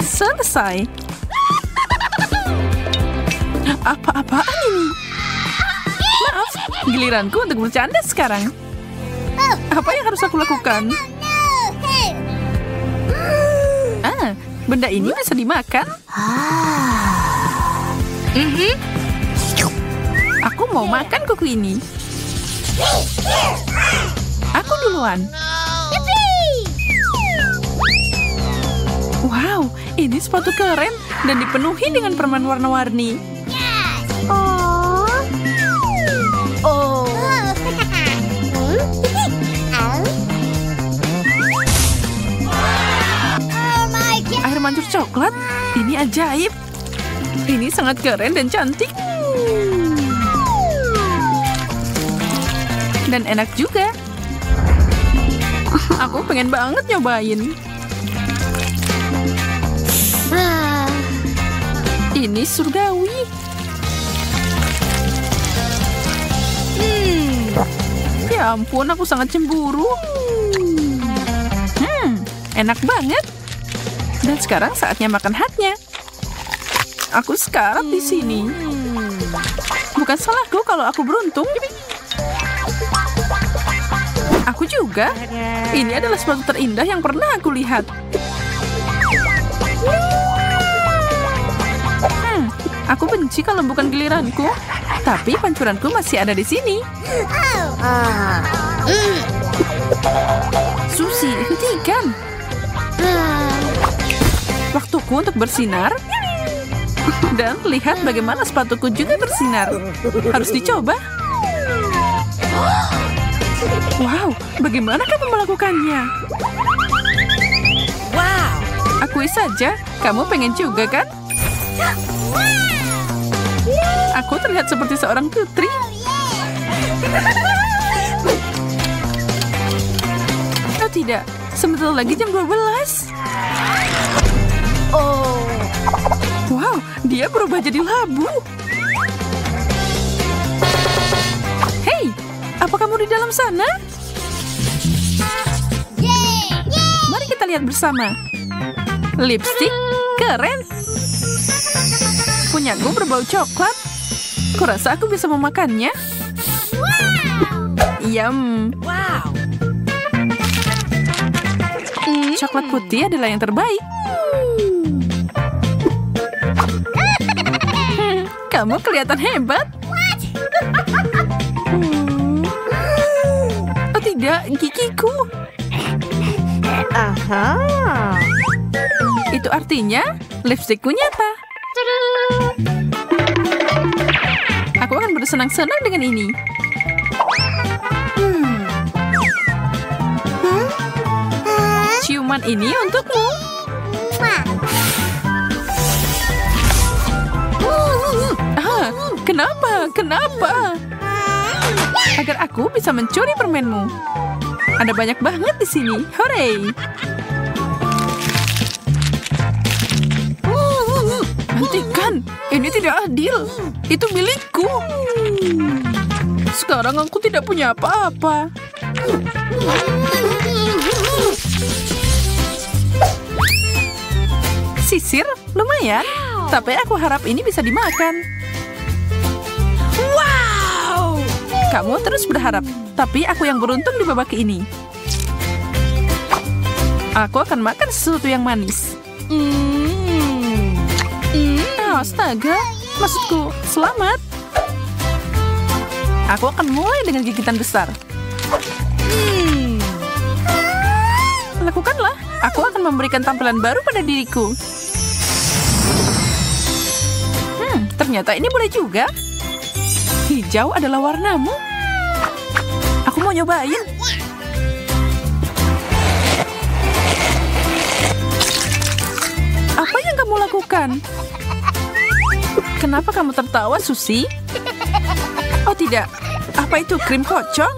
Selesai. Apa-apaan ini? Maaf, giliranku untuk bercanda sekarang. Apa yang harus aku lakukan? Benda ini bisa dimakan. Aku mau makan kuku ini. Aku duluan. Wow, ini sepatu keren dan dipenuhi dengan permen warna-warni. Air mancur coklat, ini ajaib. Ini sangat keren dan cantik. Dan enak juga. Aku pengen banget nyobain. Ini surgawi. Ya ampun, aku sangat cemburu. Enak banget. Dan sekarang saatnya makan hatnya. Aku sekarat di sini. Bukan salahku kalau aku beruntung. Aku juga. Ini adalah sepatu terindah yang pernah aku lihat. Aku benci kalau bukan giliranku. Tapi pancuranku masih ada di sini. Susie, hentikan. Waktuku untuk bersinar. Dan lihat bagaimana sepatuku juga bersinar. Harus dicoba. Wow, bagaimana kamu melakukannya? Wow, akui saja, kamu pengen juga kan? Aku terlihat seperti seorang putri. Oh tidak, sebentar lagi jam 12. Wow, dia berubah jadi labu. Hei, apa kamu di dalam sana? Mari kita lihat bersama. Lipstik keren. Punyaku berbau coklat. Kurasa aku bisa memakannya. Yum. Wow. Coklat putih adalah yang terbaik. Kamu kelihatan hebat. Oh tidak, gigiku. Aha. Itu artinya lipstikku nyata. Aku akan bersenang-senang dengan ini. Ciuman ini untukmu. Kenapa? Kenapa? Agar aku bisa mencuri permenmu. Ada banyak banget di sini. Hore! Hentikan! Ini tidak adil. Itu milikku. Sekarang aku tidak punya apa-apa. Sisir? Lumayan. Tapi aku harap ini bisa dimakan. Wow. Kamu terus berharap, tapi aku yang beruntung di babak ini. Aku akan makan sesuatu yang manis. Astaga, maksudku, selamat. Aku akan mulai dengan gigitan besar. Lakukanlah, aku akan memberikan tampilan baru pada diriku. Ternyata ini boleh juga. Hijau adalah warnamu. Aku mau nyobain. Apa yang kamu lakukan? Kenapa kamu tertawa, Susi? Oh tidak, apa itu krim kocok?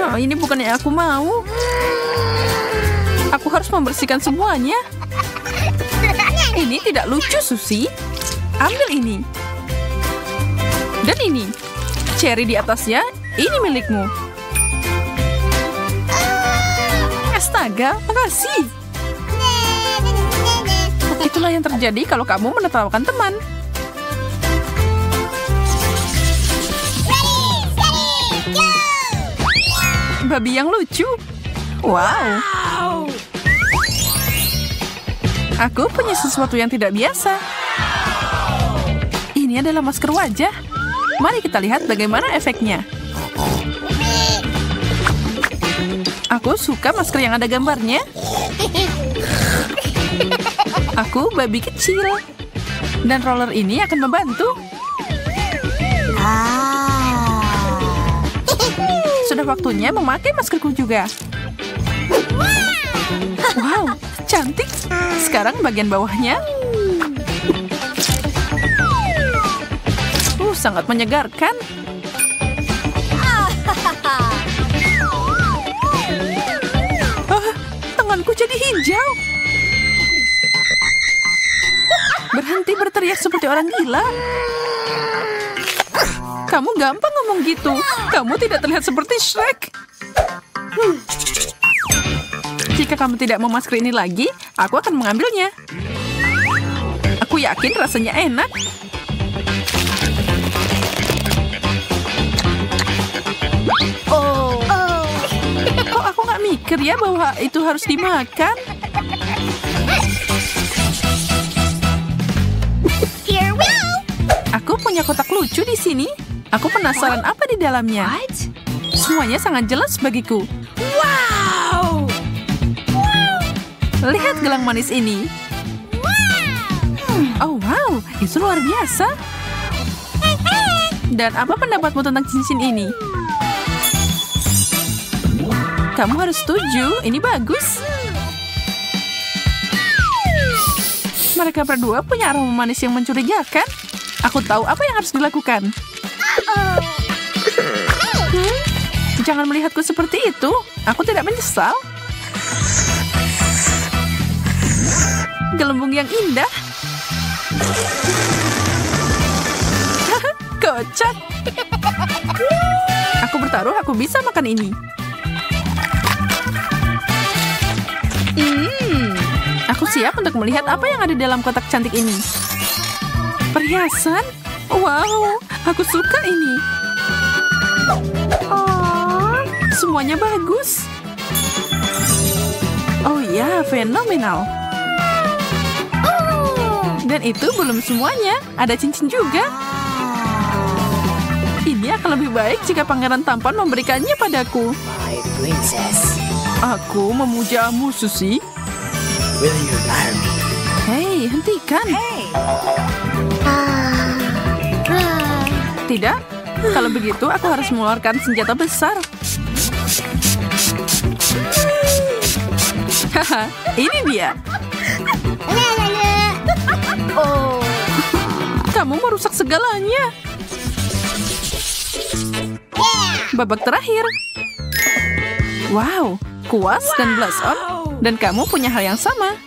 Oh, ini bukan yang aku mau. Aku harus membersihkan semuanya. Ini tidak lucu, Susi. Ambil ini. Dan ini. Cherry di atasnya, ini milikmu. Astaga, makasih. Itulah yang terjadi kalau kamu menertawakan teman. Babi yang lucu. Wow. Aku punya sesuatu yang tidak biasa. Ini adalah masker wajah. Mari kita lihat bagaimana efeknya. Aku suka masker yang ada gambarnya. Aku babi kecil. Dan roller ini akan membantu. Sudah waktunya memakai maskerku juga. Wow, cantik. Sekarang bagian bawahnya. Sangat menyegarkan. Tanganku jadi hijau. Berhenti berteriak seperti orang gila. Kamu gampang ngomong gitu. Kamu tidak terlihat seperti Shrek. Jika kamu tidak mau masker ini lagi, aku akan mengambilnya. Aku yakin rasanya enak. Kok aku nggak mikir ya bahwa itu harus dimakan? Aku punya kotak lucu di sini. Aku penasaran apa di dalamnya. Semuanya sangat jelas bagiku. Wow. Lihat gelang manis ini. Oh wow, itu luar biasa. Dan apa pendapatmu tentang cincin ini? Kamu harus setuju, ini bagus. Mereka berdua punya aroma manis yang mencurigakan. Aku tahu apa yang harus dilakukan. Jangan melihatku seperti itu. Aku tidak menyesal. Gelembung yang indah. Kocak. Aku bertaruh aku bisa makan ini. Aku siap untuk melihat apa yang ada dalam kotak cantik ini. Perhiasan? Wow, aku suka ini. semuanya bagus. Oh ya, fenomenal. Dan itu belum semuanya. Ada cincin juga. Ini akan lebih baik jika pangeran tampan memberikannya padaku. My princess. Aku memujamu, Susie. Will you marry me? Hei, hentikan. Tidak, kalau begitu aku harus mengeluarkan senjata besar. Haha, ini dia. Oh. Kamu merusak segalanya. Babak terakhir. Wow, kuas dan blush on. Dan kamu punya hal yang sama.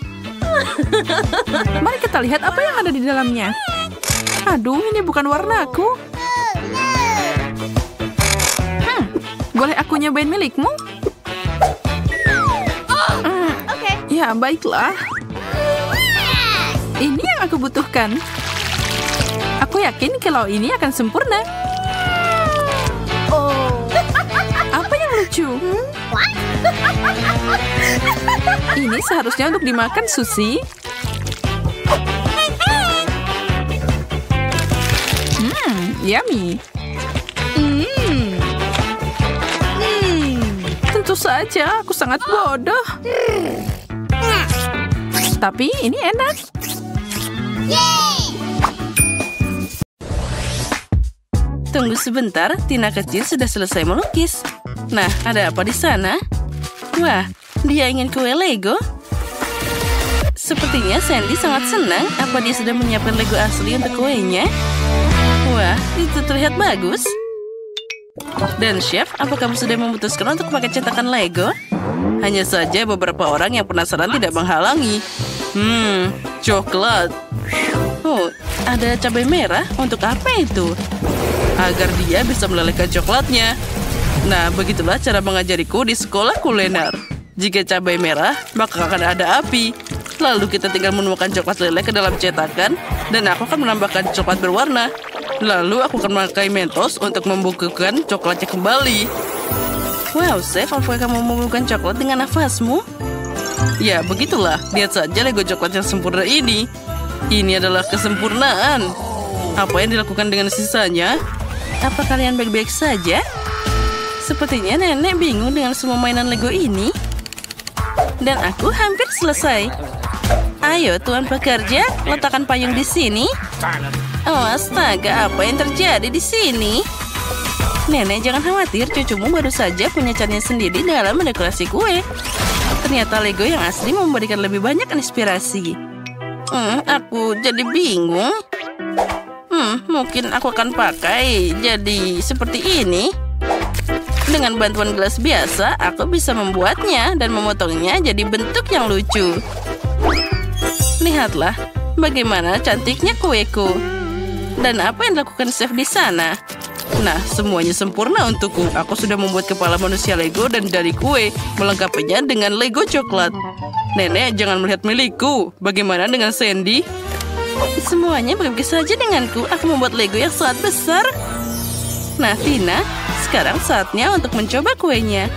Mari kita lihat apa yang ada di dalamnya. Aduh, ini bukan warnaku. Boleh aku nyobain milikmu? Ya, baiklah. Ini yang aku butuhkan. Aku yakin kalau ini akan sempurna. Apa yang lucu? Ini seharusnya untuk dimakan, Susie. Yummy. Tentu saja, aku sangat bodoh. Tapi ini enak. Tunggu sebentar, Tina kecil sudah selesai melukis. Nah, ada apa di sana? Wah, dia ingin kue Lego? Sepertinya Sandy sangat senang. Apa dia sudah menyiapkan Lego asli untuk kuenya? Wah, itu terlihat bagus. Dan Chef, apa kamu sudah memutuskan untuk pakai cetakan Lego? Hanya saja beberapa orang yang penasaran tidak menghalangi. Coklat. Oh, ada cabai merah. Untuk apa itu? Agar dia bisa melelehkan coklatnya. Nah, begitulah cara mengajariku di sekolah kuliner. Jika cabai merah, maka akan ada api. Lalu kita tinggal menuangkan coklat leleh ke dalam cetakan, dan aku akan menambahkan coklat berwarna. Lalu aku akan memakai mentos untuk membukukan coklatnya kembali. Wow, Chef, apakah kamu membukukan coklat dengan nafasmu? Ya, begitulah. Lihat saja Lego coklat yang sempurna ini. Ini adalah kesempurnaan. Apa yang dilakukan dengan sisanya? Apa kalian baik-baik saja? Sepertinya nenek bingung dengan semua mainan Lego ini. Dan aku hampir selesai. Ayo, Tuan pekerja, letakkan payung di sini. Oh, astaga, apa yang terjadi di sini? Nenek, jangan khawatir, cucumu baru saja punya caranya sendiri dalam mendekorasi kue. Ternyata Lego yang asli memberikan lebih banyak inspirasi. Aku jadi bingung. Mungkin aku akan pakai jadi seperti ini. Dengan bantuan gelas biasa, aku bisa membuatnya dan memotongnya jadi bentuk yang lucu. Lihatlah, bagaimana cantiknya kueku. Dan apa yang dilakukan chef di sana? Nah, semuanya sempurna untukku. Aku sudah membuat kepala manusia Lego dan dari kue, melengkapinya dengan Lego coklat. Nenek, jangan melihat milikku. Bagaimana dengan Sandy? Semuanya baik saja denganku. Aku membuat Lego yang sangat besar. Nah, Tina, sekarang saatnya untuk mencoba kuenya.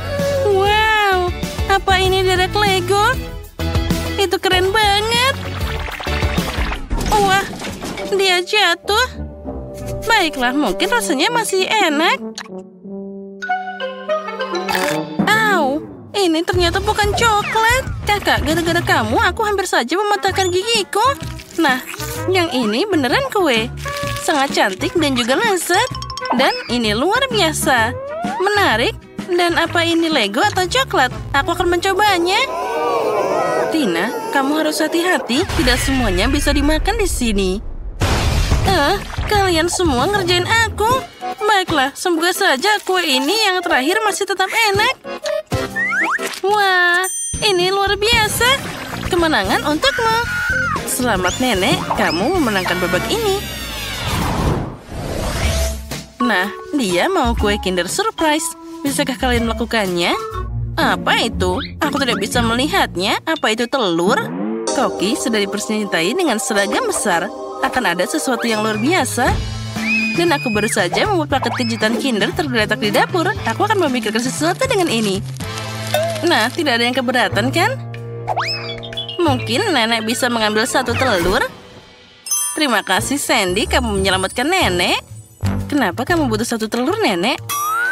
Wow, apa ini derek Lego? Itu keren banget. Wah, dia jatuh. Baiklah, mungkin rasanya masih enak. Au, ini ternyata bukan coklat. Kakak, gara-gara kamu, aku hampir saja mematahkan gigiku. Nah, yang ini beneran kue. Sangat cantik dan juga lezat. Dan ini luar biasa. Menarik. Dan apa ini Lego atau coklat? Aku akan mencobanya. Tina, kamu harus hati-hati. Tidak semuanya bisa dimakan di sini. Kalian semua ngerjain aku. Baiklah, semoga saja kue ini yang terakhir masih tetap enak. Wah, ini luar biasa. Kemenangan untukmu. Selamat nenek, kamu memenangkan babak ini. Nah, dia mau kue Kinder Surprise. Bisakah kalian melakukannya? Apa itu? Aku tidak bisa melihatnya. Apa itu telur? Koki sudah dipersenjatai dengan seragam besar. Akan ada sesuatu yang luar biasa. Dan aku baru saja membuat paket kejutan Kinder tergeletak di dapur. Aku akan memikirkan sesuatu dengan ini. Nah, tidak ada yang keberatan kan? Mungkin nenek bisa mengambil satu telur. Terima kasih Sandy, kamu menyelamatkan nenek. Kenapa kamu butuh satu telur, nenek?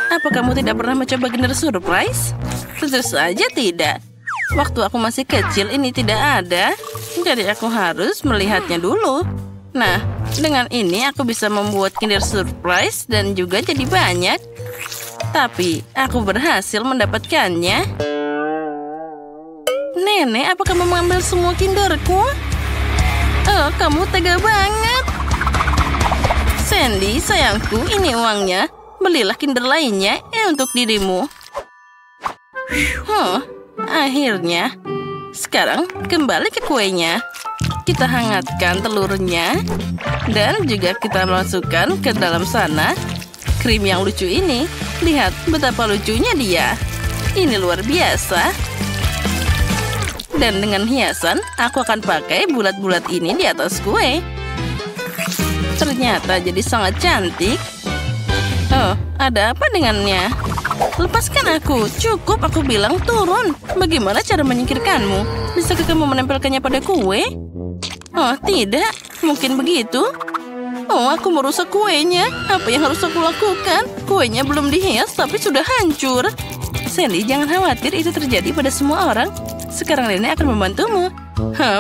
Apa kamu tidak pernah mencoba Kinder Surprise? Tentu saja tidak. Waktu aku masih kecil ini tidak ada. Jadi aku harus melihatnya dulu. Nah, dengan ini aku bisa membuat Kinder Surprise dan juga jadi banyak. Tapi aku berhasil mendapatkannya. Nenek, apa kamu mengambil semua Kinderku? Oh, kamu tega banget. Sandy, sayangku, ini uangnya. Belilah Kinder lainnya untuk dirimu. Akhirnya. Sekarang kembali ke kuenya. Kita hangatkan telurnya. Dan juga kita masukkan ke dalam sana krim yang lucu ini. Lihat betapa lucunya dia. Ini luar biasa. Dan dengan hiasan, aku akan pakai bulat-bulat ini di atas kue. Ternyata jadi sangat cantik. Oh, ada apa dengannya? Lepaskan aku. Cukup, aku bilang turun. Bagaimana cara menyingkirkanmu? Bisakah kamu menempelkannya pada kue? Oh, tidak. Mungkin begitu. Oh, aku merusak kuenya. Apa yang harus aku lakukan? Kuenya belum dihias, tapi sudah hancur. Sandy, jangan khawatir. Itu terjadi pada semua orang. Sekarang nenek akan membantumu.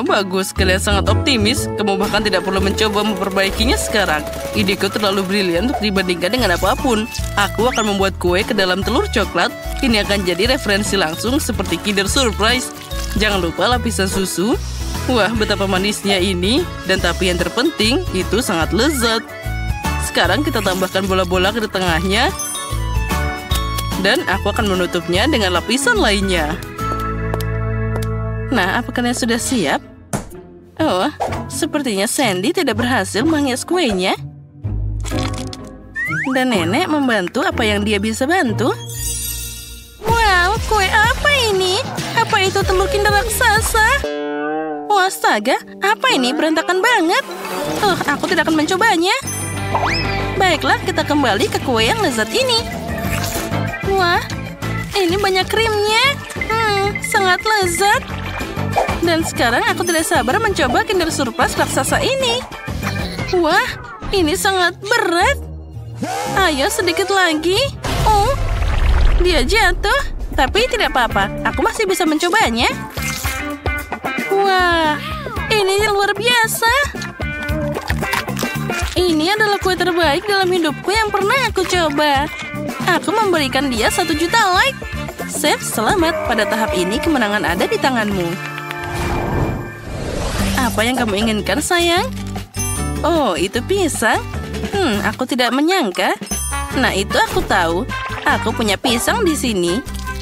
Bagus. Kalian sangat optimis. Kamu bahkan tidak perlu mencoba memperbaikinya sekarang. Ideku terlalu brilian untuk dibandingkan dengan apapun. Aku akan membuat kue ke dalam telur coklat. Ini akan jadi referensi langsung seperti Kinder Surprise. Jangan lupa lapisan susu. Wah, betapa manisnya ini. Dan tapi yang terpenting, itu sangat lezat. Sekarang kita tambahkan bola-bola ke tengahnya. Dan aku akan menutupnya dengan lapisan lainnya. Nah, apa kalian sudah siap? Oh, sepertinya Sandy tidak berhasil menghias kuenya. Dan nenek membantu apa yang dia bisa bantu. Wow, kue apa ini? Apa itu telur Kinder raksasa? Oh, astaga, apa ini? Berantakan banget. Aku tidak akan mencobanya. Baiklah, kita kembali ke kue yang lezat ini. Wah, ini banyak krimnya. Sangat lezat. Dan sekarang aku tidak sabar mencoba Kinder Surprise raksasa ini. Wah, ini sangat berat. Ayo sedikit lagi. Oh, dia jatuh. Tapi tidak apa-apa, aku masih bisa mencobanya. Wah, ini luar biasa. Ini adalah kue terbaik dalam hidupku yang pernah aku coba. Aku memberikan dia 1 juta like. Chef, selamat. Pada tahap ini kemenangan ada di tanganmu. Apa yang kamu inginkan, sayang? Oh, itu pisang? Aku tidak menyangka. Nah, itu aku tahu. Aku punya pisang di sini.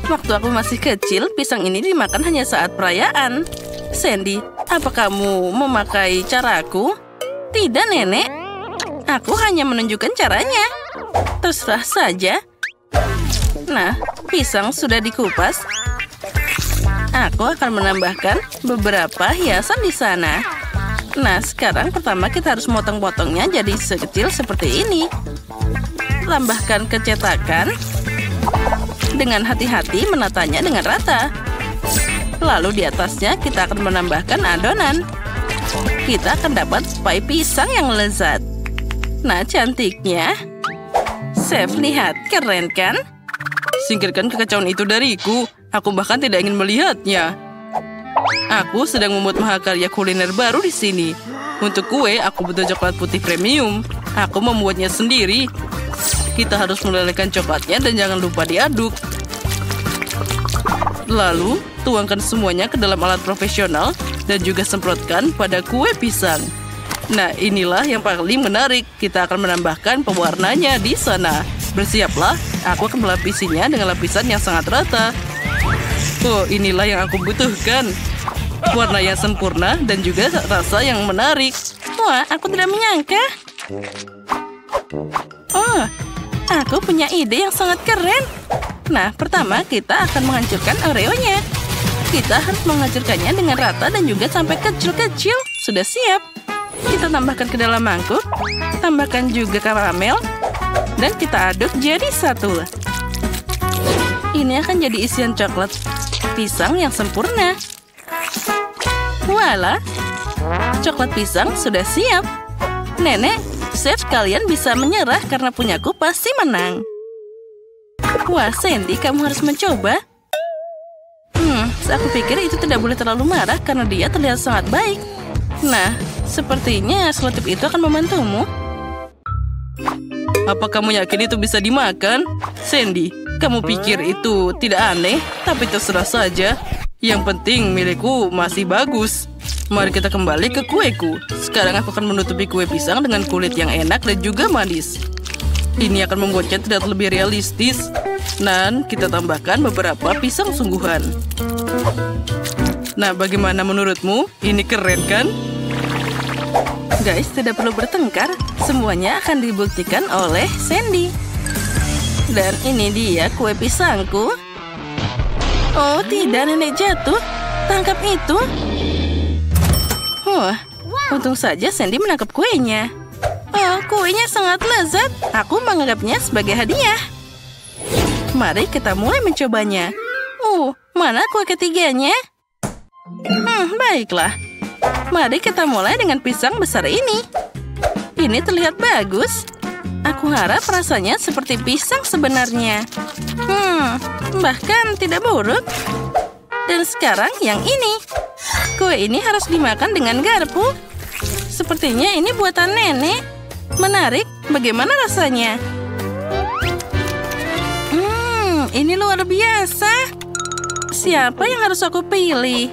Waktu aku masih kecil, pisang ini dimakan hanya saat perayaan. Sandy, apa kamu memakai caraku? Tidak, nenek. Aku hanya menunjukkan caranya. Terserah saja. Nah, pisang sudah dikupas. Aku akan menambahkan beberapa hiasan di sana. Nah, sekarang pertama kita harus motong-potongnya jadi sekecil seperti ini. Tambahkan ke cetakan. Dengan hati-hati menatanya dengan rata. Lalu di atasnya kita akan menambahkan adonan. Kita akan dapat pie pisang yang lezat. Nah, cantiknya. Chef, lihat. Keren kan? Singkirkan kekacauan itu dariku. Aku bahkan tidak ingin melihatnya. Aku sedang membuat mahakarya kuliner baru di sini. Untuk kue, aku butuh coklat putih premium. Aku membuatnya sendiri. Kita harus melelehkan coklatnya dan jangan lupa diaduk. Lalu, tuangkan semuanya ke dalam alat profesional dan juga semprotkan pada kue pisang. Nah, inilah yang paling menarik. Kita akan menambahkan pewarnanya di sana. Bersiaplah, aku akan melapisinya dengan lapisan yang sangat rata. Oh, inilah yang aku butuhkan. Warna yang sempurna dan juga rasa yang menarik. Wah, aku tidak menyangka. Oh, aku punya ide yang sangat keren. Nah, pertama kita akan menghancurkan Oreo-nya. Kita harus menghancurkannya dengan rata dan juga sampai kecil-kecil. Sudah siap. Kita tambahkan ke dalam mangkuk. Tambahkan juga karamel. Dan kita aduk jadi satu. Ini akan jadi isian coklat pisang yang sempurna. Voila! Coklat pisang sudah siap. Nenek, chef kalian bisa menyerah karena punyaku pasti menang. Wah, Sandy, kamu harus mencoba. Aku pikir itu tidak boleh terlalu marah karena dia terlihat sangat baik. Nah, sepertinya selotip itu akan membantumu. Apa kamu yakin itu bisa dimakan? Sandy, kamu pikir itu tidak aneh? Tapi terserah saja. Yang penting milikku masih bagus. Mari kita kembali ke kueku. Sekarang aku akan menutupi kue pisang dengan kulit yang enak dan juga manis. Ini akan membuatnya terlihat lebih realistis. Dan kita tambahkan beberapa pisang sungguhan. Nah, bagaimana menurutmu? Ini keren kan? Guys, tidak perlu bertengkar. Semuanya akan dibuktikan oleh Sandy. Dan ini dia kue pisangku. Oh tidak, nenek jatuh. Tangkap itu. Wah, untung saja Sandy menangkap kuenya. Oh, kuenya sangat lezat. Aku menganggapnya sebagai hadiah. Mari kita mulai mencobanya. Mana kue ketiganya? Baiklah. Mari kita mulai dengan pisang besar ini. Ini terlihat bagus. Aku harap rasanya seperti pisang sebenarnya. Bahkan tidak buruk. Dan sekarang yang ini. Kue ini harus dimakan dengan garpu. Sepertinya ini buatan nenek. Menarik, bagaimana rasanya? Ini luar biasa. Siapa yang harus aku pilih?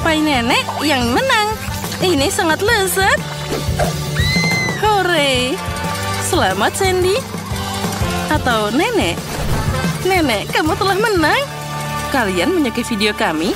Pai nenek yang menang. Ini sangat lezat. Hore! Selamat, Sandy. Atau nenek? Nenek, kamu telah menang. Kalian menyukai video kami?